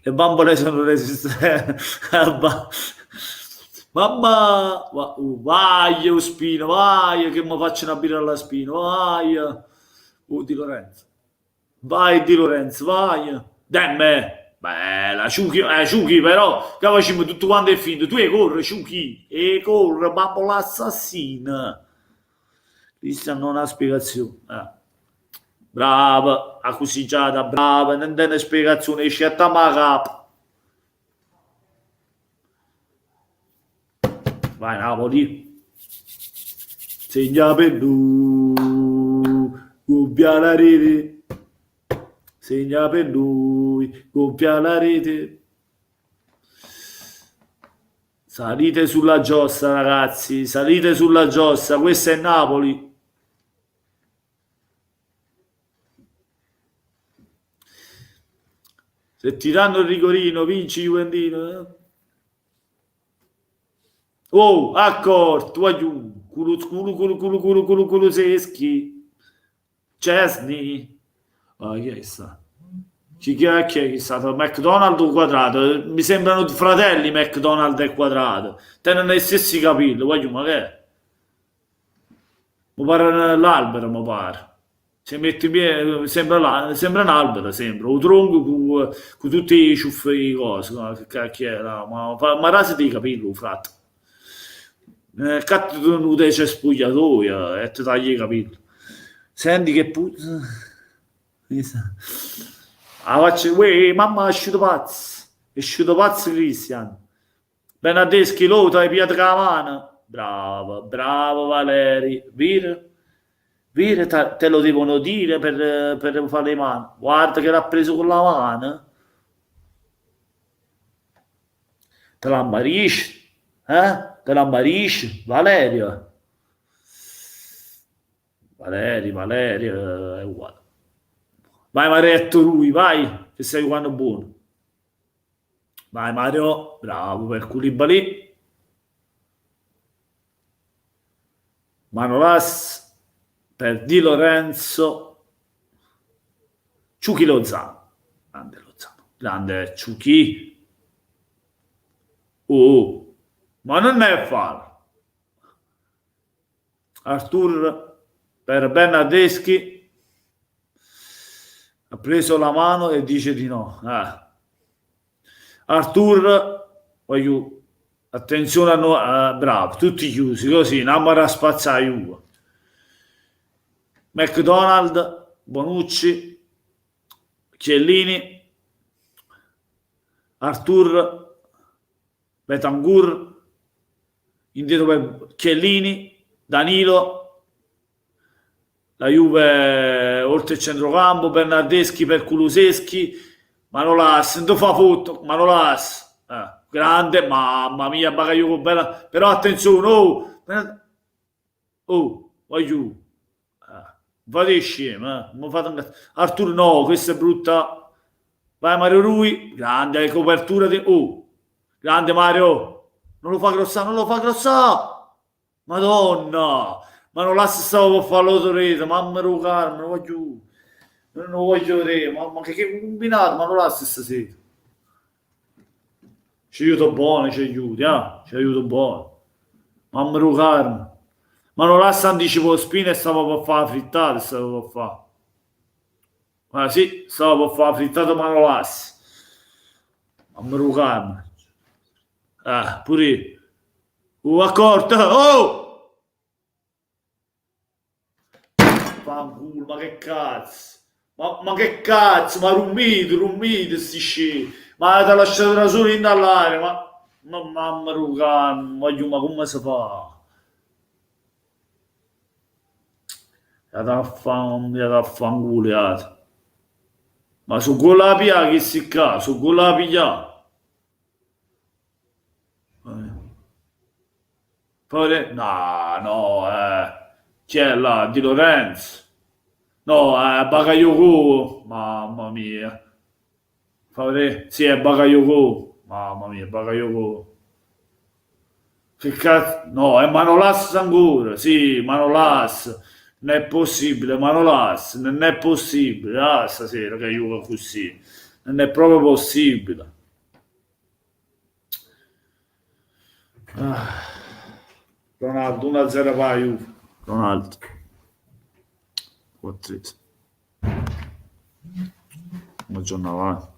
Le bambole sono resistenti. Mamma, vai Spino, vai che mi faccio una birra alla Spino, vai. Di Lorenzo. Vai Di Lorenzo, vai. Demme. Bella, Ciuchi però, che facciamo tutto quanto è finito, tu corri Ciuchi, corri, bambola assassina. Cristian non ha spiegazione. Brava, accusigiata, brava, non tiene spiegazione, scelta ma capo. Vai Napoli. Segna per lui, gonfia la rete. Segna per lui, gonfia la rete. Salite sulla giostra ragazzi, salite sulla giostra, questa è Napoli. Se ti danno il rigorino, vinci Juventino. Oh, accorto, aiuto. Kuluseschi. Chesney. Chi è sta? Chi è stato? McDonald o Quadrato? Mi sembrano fratelli McDonald e Quadrato. Tengono gli stessi capelli, ma che è? Mi pare l'albero, mi pare. Se metti bene, sembra un albero, sembra un tronco con tutti i ciuffi di cose, che cacchio era, ma rasi dei capelli, fratto. Catto tu te c'è spogliatoia e ti tagli i capelli. Senti che puzza. Mamma è uscito pazzo Cristian. Bernardeschi lota e pietra la mano. Bravo Valeri. Vire te lo devono dire per fare le mani. Guarda che l'ha preso con la mano. Te la ammarisci? Te la ammarisci? Valerio è uguale. Vai Maretto lui, vai, che sei quando buono. Vai Mario, bravo per Koulibaly. Manolas per Di Lorenzo. Ciuchi Lozano. Grande Ciuchi. Ma non è fallo. Artur per Bernardeschi ha preso la mano e dice di no. Artur, voglio, attenzione a noi, bravo, tutti chiusi così, non mi raspazzare Juve. McDonald, Bonucci, Chiellini, Artur, Betancourt, indietro per Chiellini, Danilo, la Juve oltre il centrocampo, Bernardeschi per Kuluseschi, Manolas, non fa foto, Manolas, grande, mamma mia, Bakayoko bella, però attenzione, voglio, fate scemo, Artur no, questa è brutta, vai Mario Rui, grande copertura di, grande Mario, non lo fa grossare, Madonna, Manolas stavo per farlo Torino, mamma mia, Carmen, non lo voglio vedere, ma che combinato, Manolas stasera. Ci aiuto buono, ci aiuto buono. Mamma mia, Carmen. Manolas anticipo spina e stavo per fare la frittata, stavo per fare. Ma sì, stavo per fare la frittata Manolas. Mamma mia, Carmen. Pure io. Accorta, Fanculo, ma che cazzo? Ma che cazzo? Ma rummito, sti sci. Ma ti ha lasciato da solo in dall'aria, ma mamma ruga, ma come si fa? Ya da fanculo, Ma su quello la pia che si qua, su quello la pia. Poi, no, chi è là? Di Lorenzo. No, Bakayoko, mamma mia. Sì, è Bakayoko, mamma mia, Bakayoko. Che cazzo? No, è Manolas ancora, sì, Manolas. Non è possibile, Manolas, non è possibile. Stasera che gioca così. Non è proprio possibile. Ronaldo, 1-0 per la Juve. Ronaldo. 4-3. Una giornata.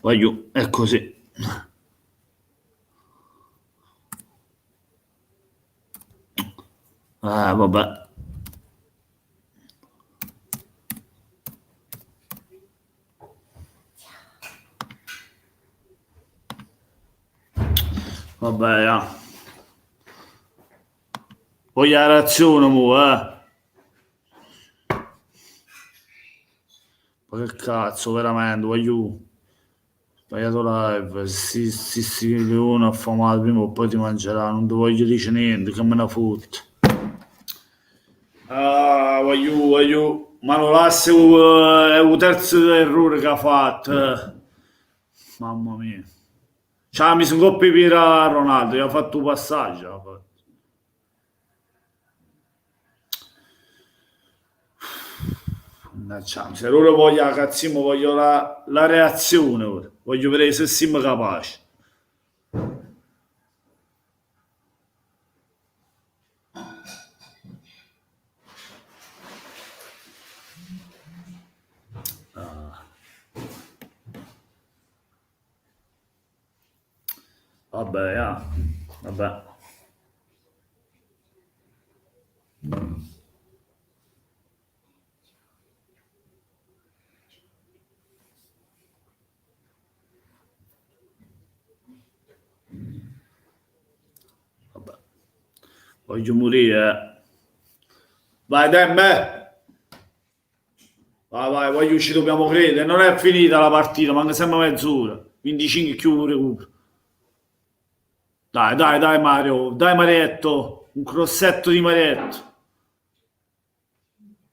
Voglio, è così. Vabbè. Vabbè, Voglio la reazione, Ma che cazzo, veramente, voglio... Sbagliato live, sì, uno affamato prima o poi ti mangerà, non ti voglio dire niente, che me ne fotte. Voglio... Manolas è il terzo errore che ha fatto. Mamma mia. Mi sono coppia a Ronaldo, gli ha fatto un passaggio. Se ora voglio la cazzimo, voglio la reazione ora. Voglio vedere se siamo capaci. Vabbè, vabbè. Voglio morire. Vai, Dembe. Vai, voglio ci dobbiamo credere. Non è finita la partita, manca sempre mezz'ora. 25 chiudo recupero. Dai, Mario. Dai, Marietto. Un crossetto di Marietto.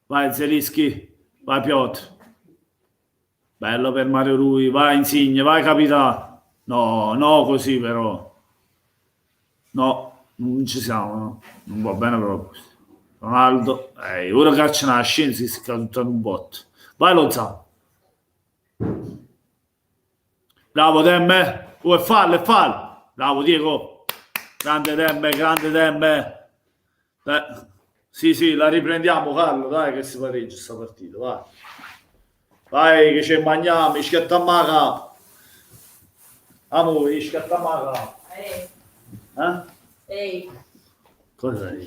Vai, Zelischi. Vai, Piotr. Bello per Mario Rui. Vai, Insigne. Vai, capitano. No, così però. No, non ci siamo, no. Non va bene proprio. Ronaldo, ora che c'è una scienza si sta tutta in un botto. Vai Lozano. Bravo Demme. Oh, è fallo, è fallo. Bravo Diego. Grande Demme, grande Demme. Sì, sì, la riprendiamo Carlo, dai che si pareggia questa partita, vai. Vai che ci mangiamo, schiattiamo la capa. Amore, schiattiamo la capa. Ehi, Cosa è?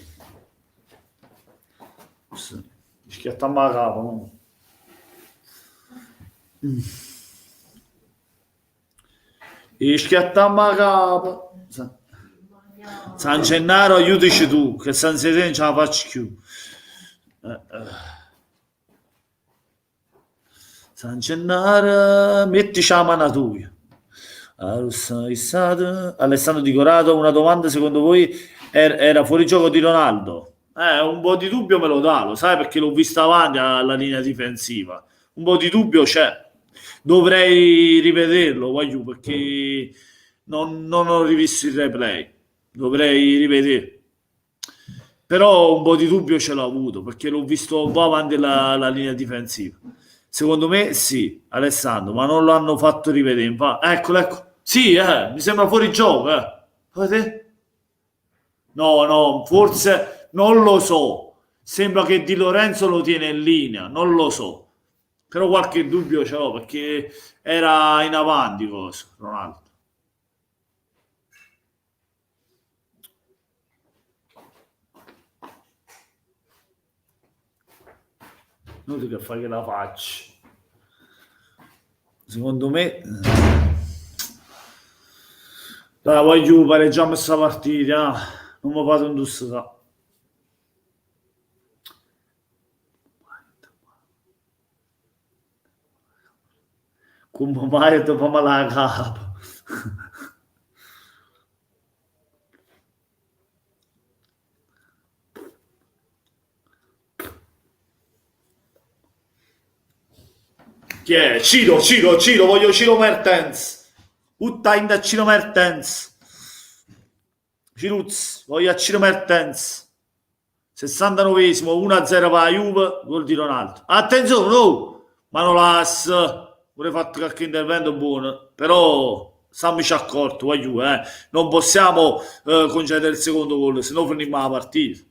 Schiattiamo la capa, no? Schiattiamo la capa. San Gennaro aiutaci tu, che San Sede non ce la faccio più. San Gennaro, mettici la mano tua. Alessandro Di Corato, una domanda, secondo voi era fuori gioco di Ronaldo? Un po' di dubbio me lo dà, lo sai, perché l'ho visto avanti alla linea difensiva. Un po' di dubbio c'è. Dovrei rivederlo, voglio, perché non ho rivisto il replay. Dovrei rivedere. Però un po' di dubbio ce l'ho avuto, perché l'ho visto un po' avanti la linea difensiva. Secondo me sì, Alessandro, ma non lo hanno fatto rivedere. Eccolo, ecco. Sì, mi sembra fuori gioco. Vedete? No, forse non lo so. Sembra che Di Lorenzo lo tiene in linea, non lo so. Però qualche dubbio ce l'ho perché era in avanti cosa, Ronaldo. Non so che fai che la faccio. Secondo me dai, voglio pareggiare questa partita, non mi fate un dussata. Come mai dopo me la capo? Chi è? Ciro, voglio Ciro Mertens. Utta in da Ciro Mertens. Ciruz, voglio a Ciro Mertens. 69esimo, 1-0 per la Juve, gol di Ronaldo. Attenzione, no! Manolas, pure fatto qualche intervento buono, però stammici accorto, voglio, non possiamo concedere il secondo gol, se no finiamo la partita.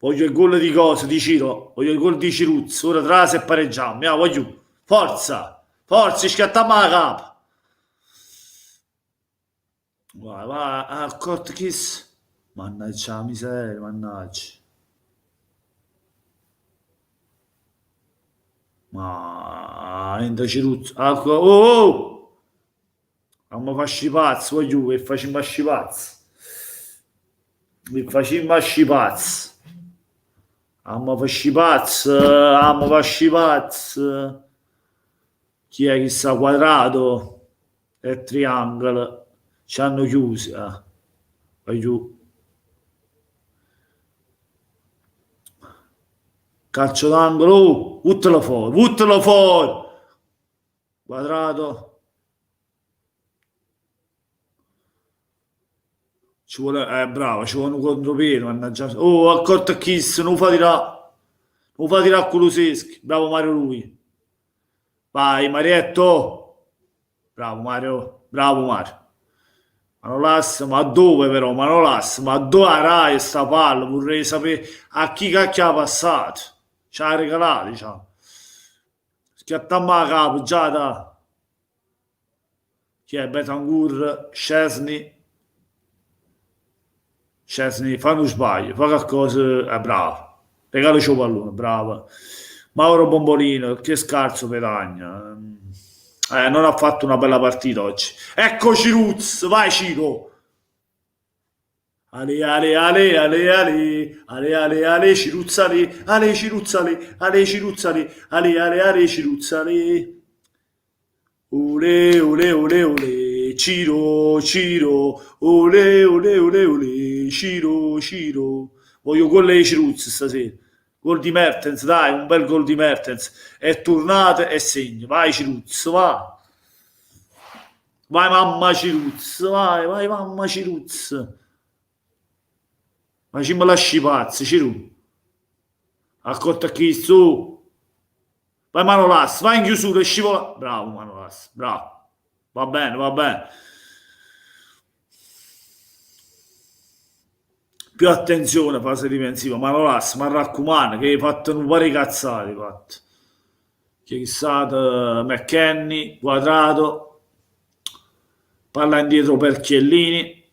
Voglio il gol di cosa? Di Ciro. Voglio il gol di Ciruzzo. Ora trase e pareggiamo. Voglio. Forza. Forza, scattiamo la capa. Vai, accorto kiss. Mannaggia la miseria, mannaggia. Ma entra Ciruzzo. Oh! Andiamo a farci pazzi, voglio che facciamo farci pazzi. Amma fasci pazzi. Chi è che sta quadrato e triangolo ci hanno chiusi. Vai giù. Calcio d'angolo, buttalo fuori. Quadrato. Ci vuole, bravo, ci vuole un contropieno, mannaggia. Oh, accorto a Kiss, non fa tirare a Kuluseschi, bravo Mario lui. Vai, Marietto. Bravo Mario. Manolas, ma dove però? Manolas, ma dove Rai sta palla? Vorrei sapere a chi cacchio ha passato. Ci ha regalato, diciamo. Schiattiamo la capo, già da. Chi è? Betancourt, Szczesny, fa uno sbaglio, fa qualcosa, bravo. Regalaci il pallone, bravo. Mauro Bombolino, che scarso Petagna. Non ha fatto una bella partita oggi. Eccoci Ruz, vai Ciro. Ale, Ciruzzali, Ciruzzali. Ole, Ciro, ole, Ciro. Voglio gol di Ciruzzi stasera. Gol di Mertens, dai, un bel gol di Mertens. È tornato e segna. Vai Ciruzzi, va. Vai mamma Ciruzz, vai mamma Ciruzz. Ma ci me lasci pazzi, Ciru. Accorta qui su. Vai Manolas, vai in chiusura e scivola. Bravo Manolas, bravo. Va bene, va bene. Più attenzione, fase difensiva. Manolas, ma raccomando, che hai fatto un po' di cazzate, fatto. Chissà, McKennie, Quadrato. Palla indietro per Chiellini.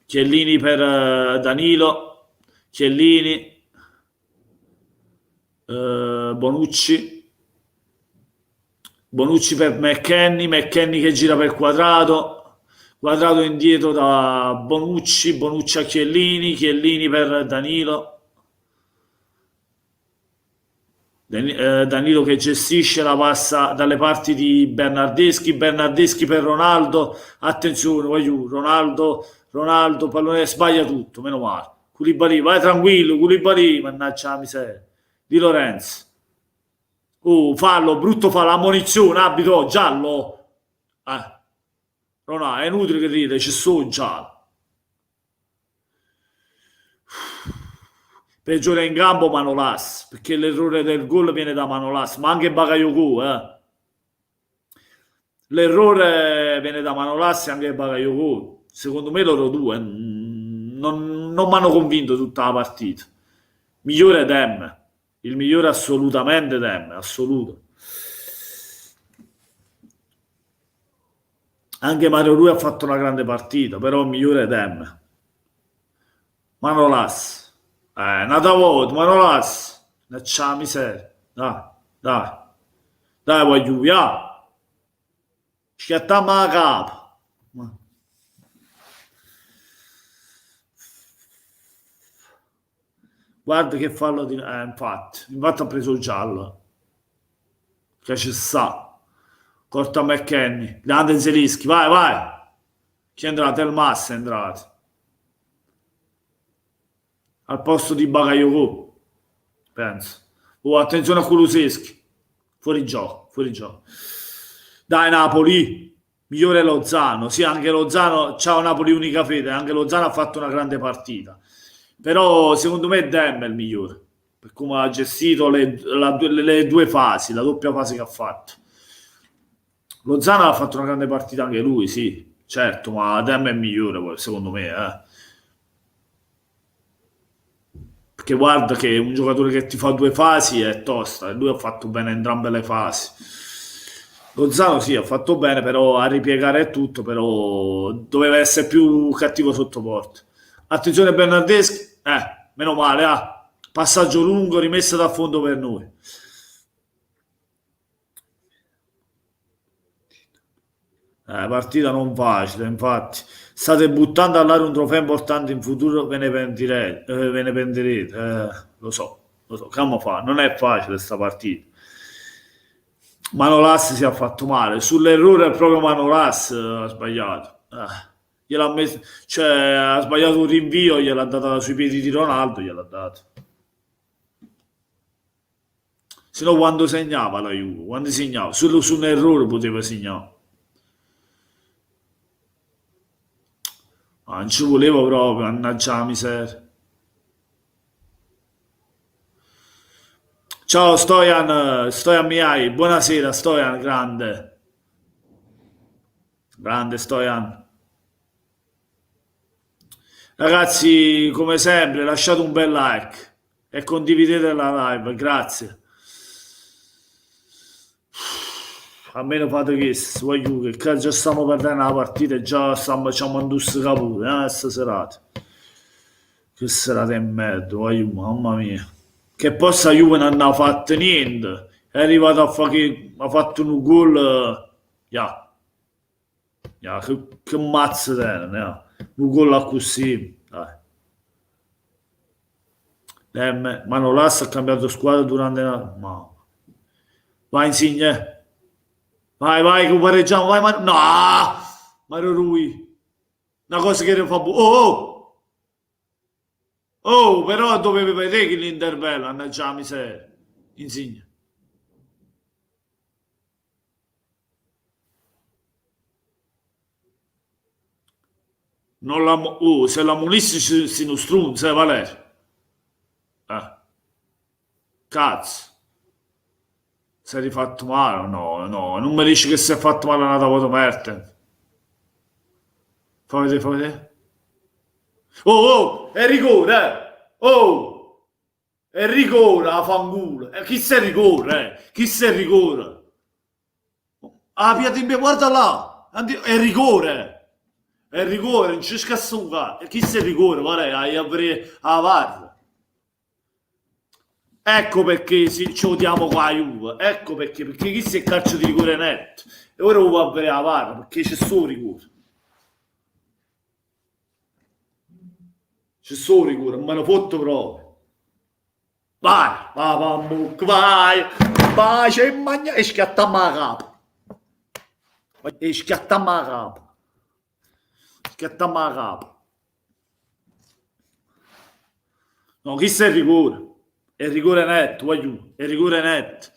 Chiellini per Danilo. Chiellini. Bonucci. Bonucci per McKennie, McKennie che gira per Quadrato, Quadrato indietro da Bonucci, Bonucci a Chiellini, Chiellini per Danilo, Danilo che gestisce la passa dalle parti di Bernardeschi, Bernardeschi per Ronaldo, attenzione, voglio Ronaldo, pallone sbaglia tutto, meno male. Koulibaly, vai tranquillo, Koulibaly, mannaggia la miseria, Di Lorenzo. Fallo, brutto fallo, ammonizione, abito, giallo. Non è inutile che ride, c'è solo giallo. Peggiore in campo Manolas, perché l'errore del gol viene da Manolas, ma anche Bakayoko, L'errore viene da Manolas e anche Bakayoko. Secondo me loro due non mi hanno convinto tutta la partita. Migliore Dem. Il migliore assolutamente Dem, assoluto. Anche Mario Rui ha fatto una grande partita, però il migliore Dem. Manolas. Nata volta, Manolas. C'è la miseria. Dai. Dai, voglio, via. Schiattiamo la capa. Guarda che fallo di... infatti ha preso il giallo. Che ci sta. Corta McKennie. Grande Zelischi. Vai. Chi è entrato? Il Massa è entrato. Al posto di Bakayoko. Penso. Attenzione a Kuluseschi. Fuori gioco. Dai Napoli. Migliore Lozano. Sì, anche Lozano. Ciao Napoli unica fede. Anche Lozano ha fatto una grande partita. Però secondo me Dem è il migliore, per come ha gestito le due fasi, la doppia fase che ha fatto. Lozano ha fatto una grande partita anche lui, sì, certo, ma Dem è il migliore secondo me. Perché guarda che un giocatore che ti fa due fasi è tosta, e lui ha fatto bene entrambe le fasi. Lozano sì, ha fatto bene, però a ripiegare è tutto, però doveva essere più cattivo sotto porta. Attenzione Bernardeschi. Meno male, passaggio lungo, rimessa da fondo per noi. Partita non facile, infatti. State buttando all'aria un trofeo importante, in futuro ve ne pentirete. Lo so. Come fa? Non è facile sta partita. Manolas si è fatto male. Sull'errore proprio Manolas ha sbagliato. Gliel'ha messo, cioè ha sbagliato un rinvio, gliel'ha data sui piedi di Ronaldo, gliel'ha dato. Se no quando segnava la Juve, quando segnava, solo su un errore poteva segnare. Non ci voleva proprio, mannaggia la miseria. Ciao Stojan Miai, buonasera Stojan, grande Stojan. Ragazzi, come sempre, lasciate un bel like e condividete la live, grazie. Almeno fate questo, voglio che già stiamo perdendo la partita e già stiamo mandando pure, questa serata. Che serata in merda, voglio, mamma mia. Che poi sta Juve non ha fatto niente, è arrivato a fare, ha fatto un gol, che mazzo tene, un gol così, dai. Manolas ha cambiato squadra durante la... No. Vai Insigne. Vai, che pareggiamo, vai no! Mario Rui. Una cosa che non fa... però dovevi vedere che l'intervento, mannaggia la miseria. Insigne. Non la, se la munissi si non strunza, Valerio. Eh, cazzo. Si è rifatto male? No, no, non mi dici che si è fatto male una volta Mertens. Fammi vedere, fammi vedere. Oh, oh, è rigore, eh. Oh, è rigore, a fanculo. Chi se rigore, eh? Chi se rigore? Ah, Pia Timbia, guarda là. È rigore. È rigore, non c'è scassuga. E chi se rigore, guarda, hai a VAR. Ecco perché ci odiamo qua a Juve. Ecco perché chi si è calcio di rigore netto. E ora lo va a vedere a VAR, perché c'è solo rigore. C'è solo rigore, non me lo fotto proprio. Vai, vai, Bambuc, vai, vai, c'è in magna e schiattammo la capa. E schiattammo la capa. Schiattammo la capa. No, chi è il rigore? È il rigore netto, voglio, è il rigore netto.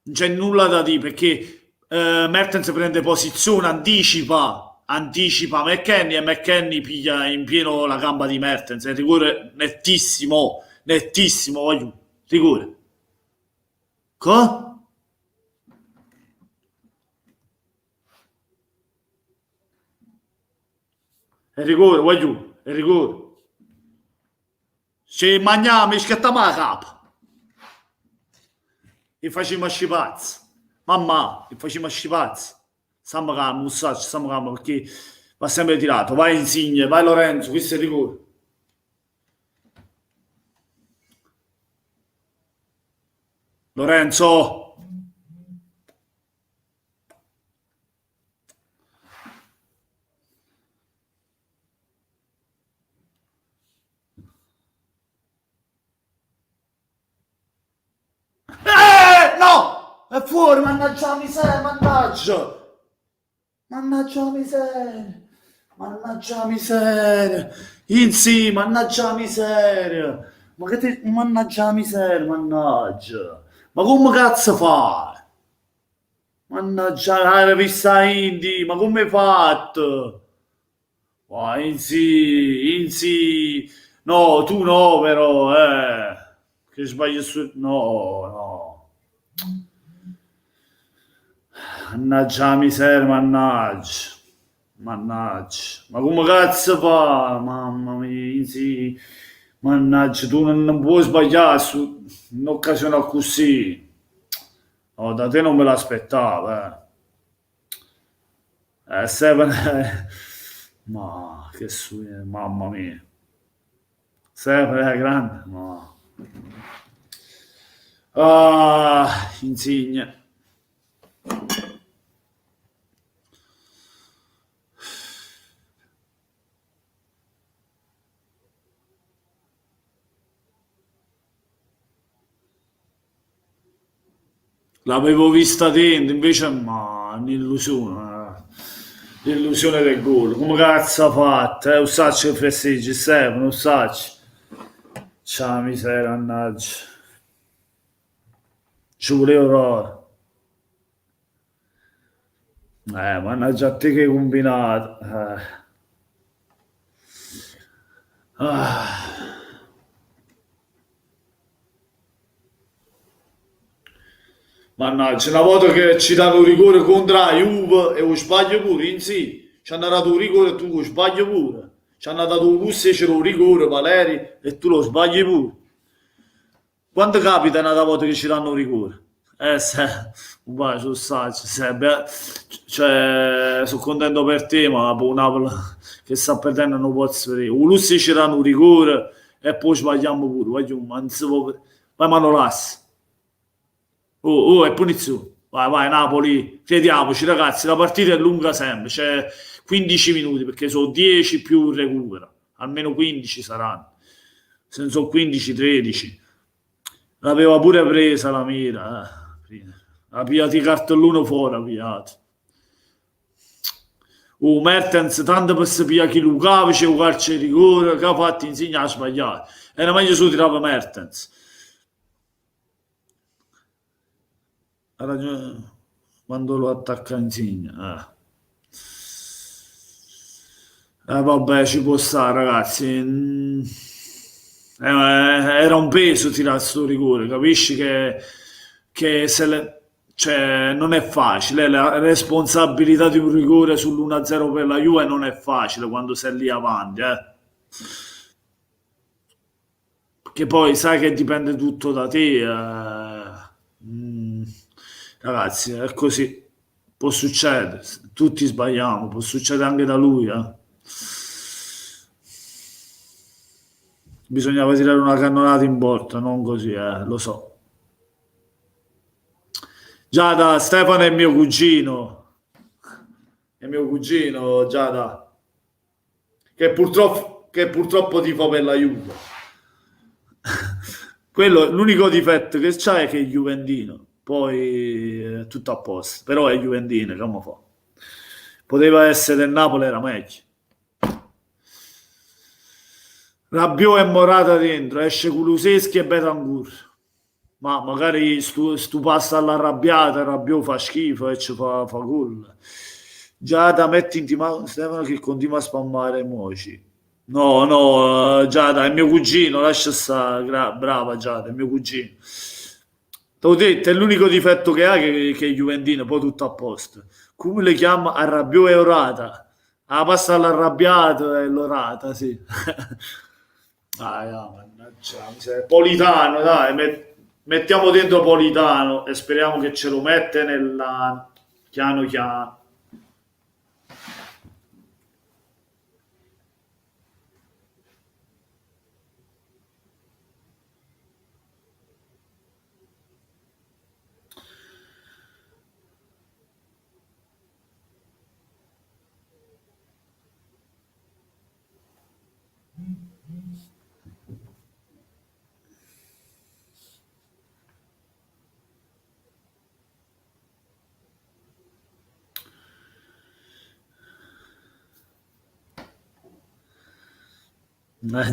Non c'è nulla da dire perché Mertens prende posizione, anticipa McKennie e McKennie piglia in pieno la gamba di Mertens. È il rigore nettissimo, nettissimo, voglio, rigore. Co? È rigore, voglio, è rigore. Se mangiamo e scattiamo la capa e facciamo scipazzi. Mamma, e facciamo scipazzi. Stiamo calmo, Mussacci, stiamo calmo perché va sempre tirato. Vai Insigne, vai Lorenzo, questo è il rigore. Lorenzo, no! È fuori, mannaggia la miseria, mannaggia! Mannaggia la miseria! Mannaggia la miseria! Insi, mannaggia la miseria! Ma che te... Mannaggia la miseria, mannaggia! Ma come cazzo fai? Mannaggia la rivista Indie, ma come hai fatto? Vai, Insi, Insi... No, tu no, però, che sbagli su... No, no. Mannaggia la miseria, mannaggia. Mannaggia. Ma come cazzo fa? Mamma mia, sì. Mannaggia, tu non puoi sbagliare su un'occasione così. No, da te non me l'aspettavo, eh. Seven... Ma che su... Mamma mia. Seven è grande, no. Ah, Insigne. L'avevo vista dentro, invece ma un'illusione. L'illusione del gol. Come cazzo ha fatto? Un sacco che festeggi, Stefano, un sacco. Ciao miseria, mannaggia. Ci volevo ora. Mannaggia a te che hai combinato. Ah. Mannaggia, una volta che ci danno un rigore contro la Juve e lo sbaglio pure, in sì, ci hanno dato un rigore e tu lo sbagli pure. Ci hanno dato un bus e c'era un rigore, Valeri, e tu lo sbagli pure. Quando capita una volta che ci danno un rigore? Se, vai, sul saggio, se, cioè, sono contento per te, ma per un Napoli che sta perdendo non posso vedere. Un Lussi ci danno un rigore e poi sbagliamo pure, voglio, ma non si può... Vai Manolas. Oh, oh, è punizione. Vai, vai, Napoli, crediamoci ragazzi, la partita è lunga sempre, c'è 15 minuti perché sono 10 più il recupero, almeno 15 saranno, se non sono 15, 13. L'aveva pure presa la mira, ha pigliato i cartellino fuori, ha pigliato. Mertens, tanto per sapere chi Luca c'è un calcio di rigore, che ha fatto insegna ha sbagliato. Era meglio se lo tirava Mertens. Ha ragione quando lo attacca Insigne. Vabbè, ci può stare, ragazzi. Era un peso tirare sto rigore, capisci che cioè, non è facile. La responsabilità di un rigore sull'1-0 per la Juve non è facile quando sei lì avanti, eh. Che poi sai che dipende tutto da te. Mm, ragazzi, è così. Può succedere, tutti sbagliamo, può succedere anche da lui, eh. Bisognava tirare una cannonata in porta, non così, lo so. Giada, Stefano è mio cugino Giada, che purtroppo tifo per la Juve. Quello, l'unico difetto che c'ha è che è Juventino, poi tutto a posto, però è Juventino, come fa? Poteva essere del Napoli, era meglio. Rabiot e Morata dentro, esce Kuluseschi e Betancourt. Ma magari stu passa all'arrabbiata, Rabiot fa schifo e ci fa gol. Giada metti in tima Stefano che continua a spammare emoji. No, no, Giada è mio cugino, lascia stare, brava Giada, è mio cugino. T'ho detto, è l'unico difetto che ha che è Juventino, poi tutto a posto. Come le chiama? Arrabiò e Orata. Ah, passa all'arrabbiato e l'Orata, sì. Ah, no, mannaggia, la miseria. Politano, dai, mettiamo dentro Politano e speriamo che ce lo mette nella piano piano.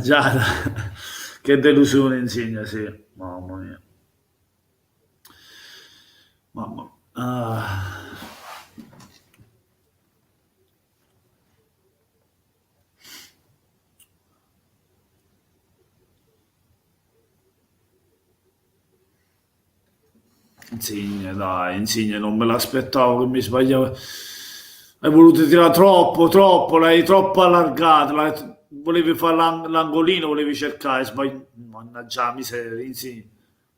Già, che delusione insegna, sì, mamma mia. Mamma. Ah. Insigne, dai, Insigne, non me l'aspettavo che mi sbagliavo. Hai voluto tirare troppo, troppo, l'hai troppo allargato, volevi fare l'angolino, volevi cercare, mannaggia, la miseria, Insigne,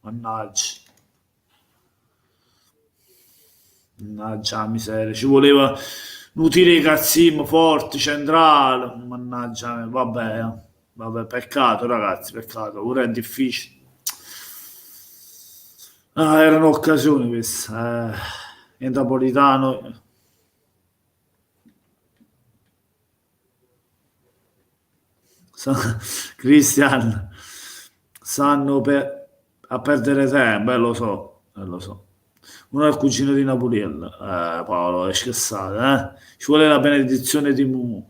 mannaggia, mannaggia, la miseria, ci voleva nutire i cazzim forti, centrale, mannaggia, vabbè, vabbè, peccato ragazzi, peccato, ora è difficile. Ah, erano occasioni queste. In Napolitano, Cristian, sanno a perdere tempo, lo so. Uno è il cugino di Napoliello, Paolo, è scherzato, eh? Ci vuole la benedizione di Mumu.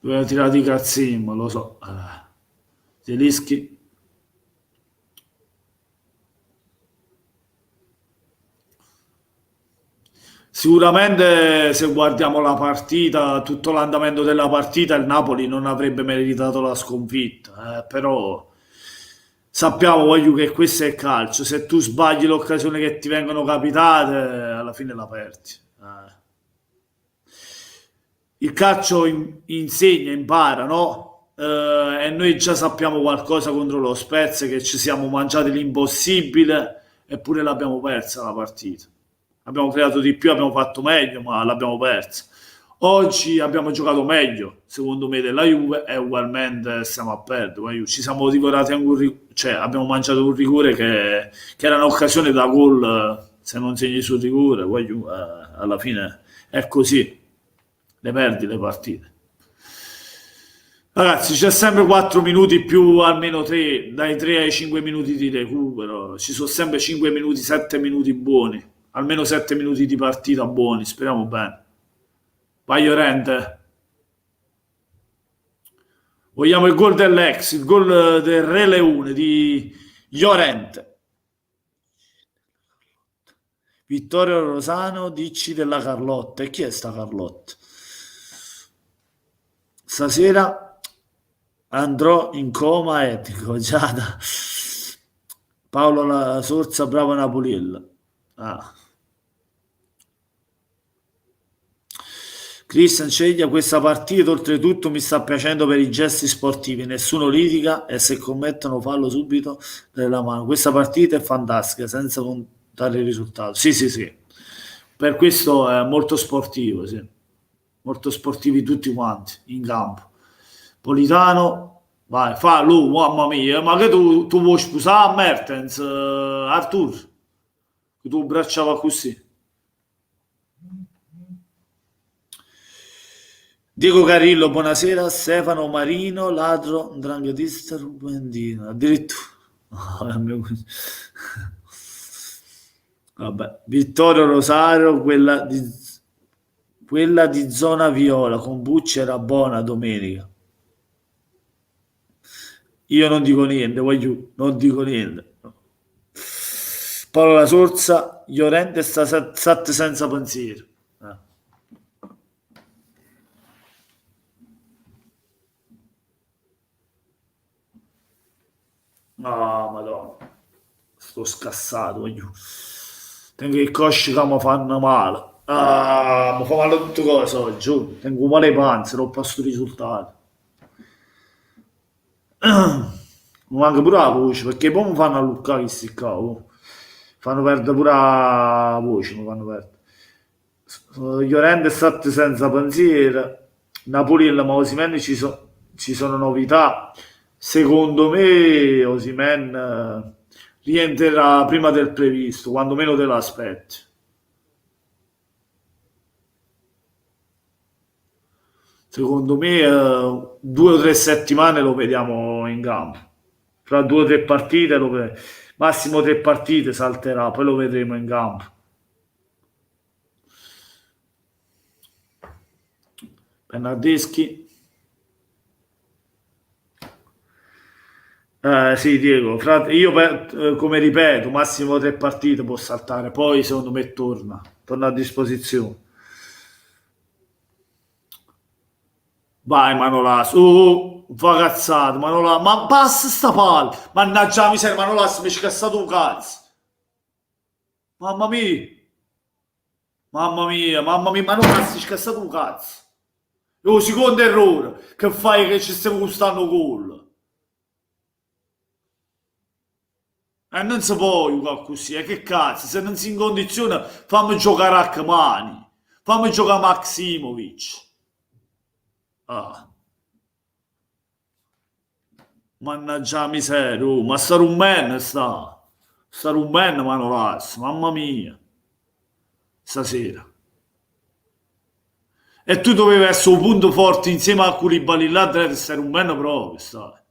Doveva tirare di cazzimmo, lo so. Zelischi. Sicuramente se guardiamo la partita, tutto l'andamento della partita, il Napoli non avrebbe meritato la sconfitta, però sappiamo voglio che questo è calcio, se tu sbagli l'occasione che ti vengono capitate, alla fine la perdi. Il calcio insegna, impara, no? E noi già sappiamo qualcosa contro lo Spezia, che ci siamo mangiati l'impossibile, eppure l'abbiamo persa la partita. Abbiamo creato di più, abbiamo fatto meglio, ma l'abbiamo persa. Oggi abbiamo giocato meglio, secondo me, della Juve e ugualmente stiamo a perdere. Ci siamo divorati anche cioè abbiamo mangiato un rigore che era un'occasione da gol, se non segni sul rigore, poi alla fine è così, le perdi le partite. Ragazzi, c'è sempre 4 minuti più almeno 3, dai 3 ai 5 minuti di recupero. Ci sono sempre 5 minuti, 7 minuti buoni. Almeno 7 minuti di partita buoni, speriamo bene. Vai Llorente. Vogliamo il gol dell'ex, il gol del Re Leone di Llorente. Vittorio Rosano, dici della Carlotta. E chi è sta Carlotta? Stasera andrò in coma etico, Giada. Paolo La Sorza, bravo Napolilla. Ah. Christian Ceglia, questa partita oltretutto mi sta piacendo per i gesti sportivi, nessuno litiga e se commettono fallo subito della mano. Questa partita è fantastica, senza contare il risultato. Sì, sì, sì. Per questo è molto sportivo, sì. Molto sportivi tutti quanti in campo. Politano, vai, fa lui, mamma mia, ma che tu vuoi sposare Mertens, Artur? Che tu bracciava così. Diego Carillo, buonasera. Stefano Marino, ladro, dranghetista, rubandino. Addirittura. Vabbè. Vittorio Rosario, quella di zona viola, con Bucci era buona domenica. Io non dico niente, voglio, non dico niente. Paolo La Sorza, Llorente sta senza pensiero. Ah, madonna, sto scassato, voglio. Tengo i cosci che mi fanno male. Ah, mi fa male tutte cose oggi, giuro. Tengo un male panza, non posso risultare. Mi manca pure la voce, perché poi mi fanno alluccare questi qua. Oh. Fanno perdere pure la voce, mi fanno perdere. Llorente è stato senza pensiero. Napoli e la Osimhen ci sono novità. Secondo me Osimhen rientrerà prima del previsto, quando meno te l'aspetti. Secondo me 2 o 3 settimane lo vediamo in campo. Fra 2 o 3 partite, massimo 3 partite salterà, poi lo vedremo in campo. Bernardeschi. Sì, Diego, io come ripeto, massimo 3 partite può saltare, poi secondo me torna a disposizione. Vai Manolas, fa cazzate, Manolas, ma passa sta palla, mannaggia la miseria, Manolas mi ci cassato un cazzo, mamma mia, mamma mia, mamma mia, Manolas mi ci cassato un cazzo, è il secondo errore che fai che ci stiamo gustando gol. E non si può giocare così, che cazzo, se non si in condizione fammi giocare a Cavani, fammi giocare a Maximovic. Ah, mannaggia la miseria, ma sta rummen sta rummen Manolas, mamma mia, stasera. E tu dovevi essere un punto forte insieme a Koulibaly là, deve essere un bene proprio, stai.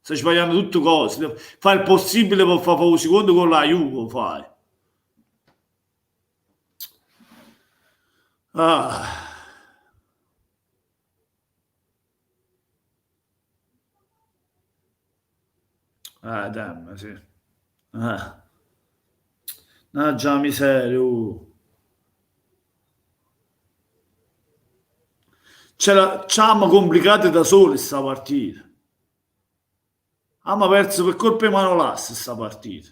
Stai sbagliando tutte cose. Fai il possibile per fare un secondo con la Juve, fai. Ah, damn, sì. Ah, mannaggia la miseria, ci hanno complicate da soli sta partita. Abbiamo perso per colpa di Manolas sta partita.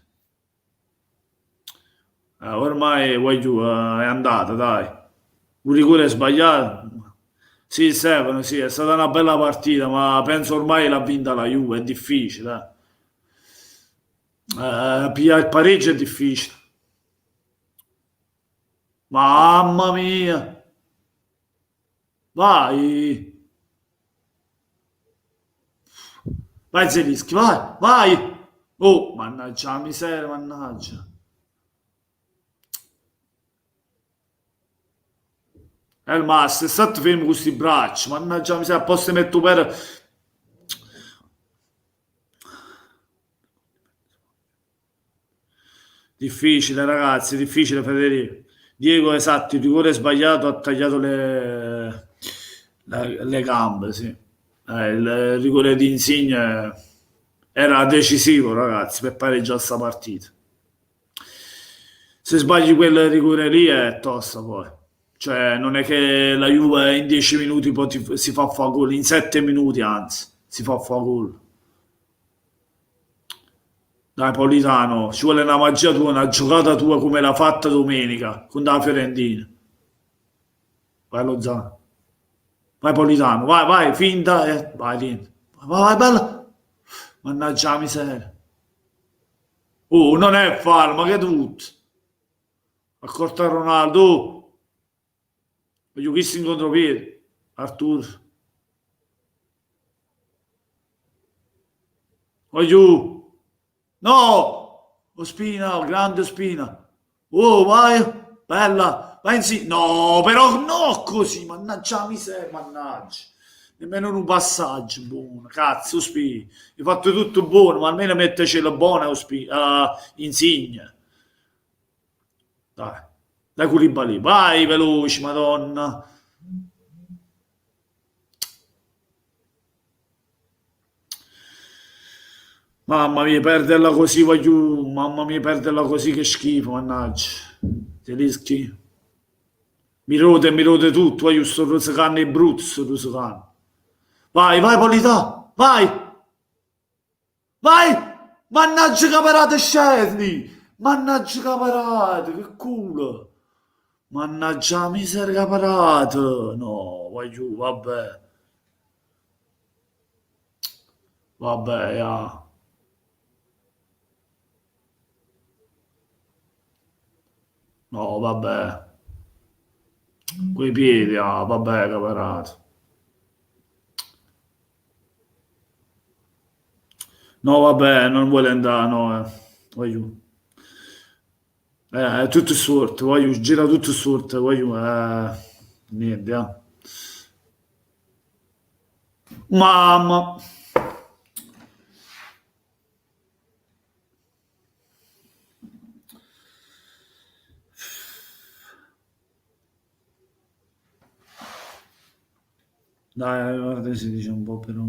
Ormai è andata, dai. Un rigore sbagliato. Sì, Stefano, sì, è stata una bella partita, ma penso ormai l'ha vinta la Juve, è difficile. Pigliare il pareggio è difficile. Mamma mia. Vai. Vai Zelischi, vai, vai. Oh, mannaggia la miseria, mannaggia. Il master, state fermo con questi bracci, mannaggia la miseria, posso mettere per. Difficile, ragazzi, difficile, Federico. Diego, esatto, il rigore sbagliato ha tagliato le gambe, sì. Il rigore di Insigne era decisivo, ragazzi, per pareggiare sta partita. Se sbagli quel rigore lì è tosta poi. Cioè, non è che la Juve in 10 minuti poi si fa fa gol, in 7 minuti anzi, si fa fa gol. Dai, Politano, ci vuole una magia tua, una giocata tua come l'ha fatta domenica con la Fiorentina. Vai Lozano. Vai Politano, vai, vai, finta, vai dentro. Vai, vai, bella. Mannaggia la miseria. Oh, non è fallo, ma che tutto? Accorta Ronaldo. Voglio visto in contropiede. Artur. Voglio. No! Ospina, grande Ospina. Oh, vai. Bella. Vai in sì. No, però no così. Mannaggia la miseria, mannaggia. Nemmeno un passaggio buono. Cazzo, Ospina. Hai fatto tutto buono, ma almeno metteci la buona Ospina. Insigne. Dai. Dai Koulibaly. Vai, veloci, madonna. Mamma mia, perderla così, voglio. Mamma mia, perderla così, che schifo, mannaggia. Te li schifo. Mi rode tutto, voglio sto rosicando è brutto, sto rosicando. Vai, vai, Polità, vai, vai! Mannaggia caparate scendi! Mannaggia caparate, che culo! Mannaggia la miseria caparate! No, vai giù, vabbè. Vabbè, ja. No, vabbè. Coi piedi, ah, vabbè, caparato. No, vabbè, non vuole andare, no, voglio. Tutto storto, voglio, gira tutto storto, voglio, niente, Mamma. Dai, guarda, si dice un po' però.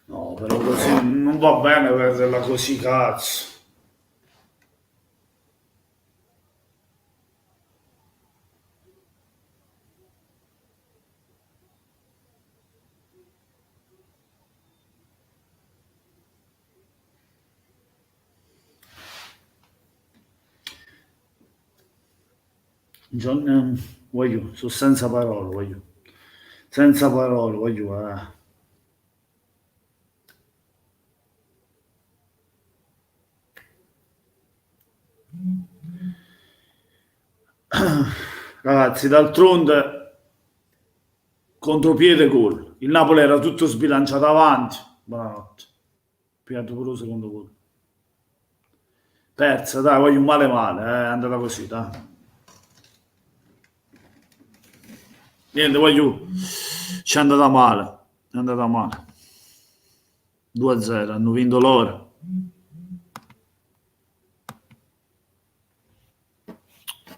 No, però così non va bene perderla così, cazzo. John, voglio, sono senza parole, voglio. Senza parole, voglio, Ragazzi, d'altronde contropiede gol. Il Napoli era tutto sbilanciato avanti. Buonanotte. Pigliato pure il secondo gol. Persa, dai, voglio un male male, è andata così, dai. Niente, voglio. Ci è andata male. È andata male. 2-0, hanno vinto loro.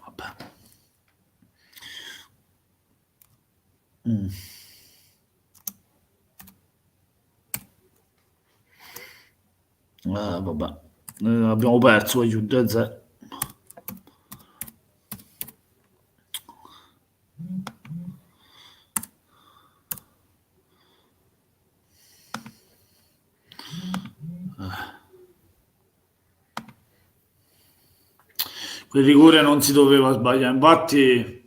Vabbè. Vabbè. Abbiamo perso, voglio 2-0. Quel rigore non si doveva sbagliare, infatti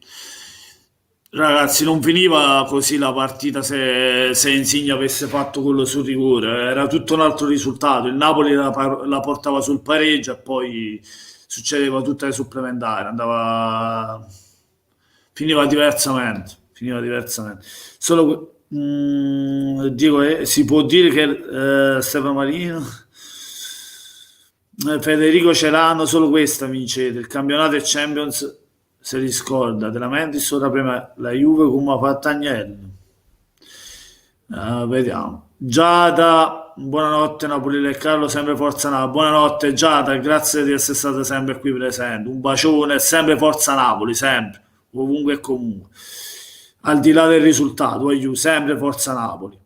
ragazzi non finiva così la partita se Insigne avesse fatto quello sul rigore, era tutto un altro risultato, il Napoli la portava sul pareggio e poi succedeva tutto ai supplementari, finiva diversamente, finiva diversamente. Solo dico, si può dire che Stefano Marino Federico Celano, solo questa vincete. Il campionato e Champions se li scorda. Te lamenti solo prima la Juve come ha fatto Agnello. Vediamo. Giada, buonanotte Napoli e Carlo, sempre Forza Napoli. Buonanotte Giada, grazie di essere stata sempre qui presente. Un bacione, sempre Forza Napoli, sempre, ovunque e comunque. Al di là del risultato, sempre Forza Napoli.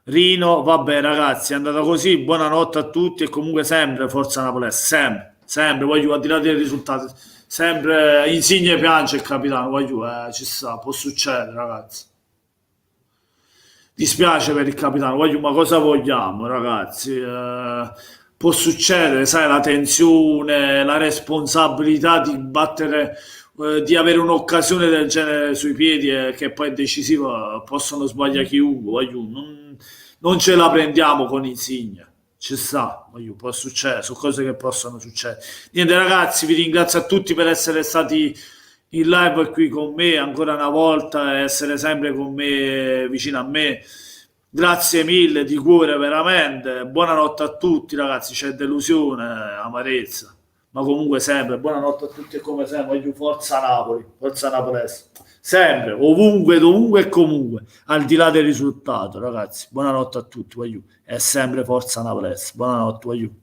Rino, vabbè ragazzi, è andata così, buonanotte a tutti e comunque sempre Forza Napoli, sempre, voglio al di là dei risultati, sempre Insigne piange il capitano, ci sta, può succedere ragazzi. Dispiace per il capitano, ma cosa vogliamo ragazzi? Può succedere, sai, la tensione, la responsabilità di battere, di avere un'occasione del genere sui piedi e che poi è decisiva, possono sbagliare chiunque, non ce la prendiamo con Insigne. Ci sta, può succedere, sono cose che possono succedere. Niente ragazzi, vi ringrazio a tutti per essere stati in live qui con me ancora una volta, essere sempre con me, vicino a me. Grazie mille di cuore, veramente. Buonanotte a tutti, ragazzi. C'è delusione, amarezza, ma comunque sempre. Buonanotte a tutti e come sempre. Forza Napoli, forza Napoli, sempre, ovunque, dovunque e comunque, al di là del risultato, ragazzi. Buonanotte a tutti, è sempre forza Napoli. Buonanotte,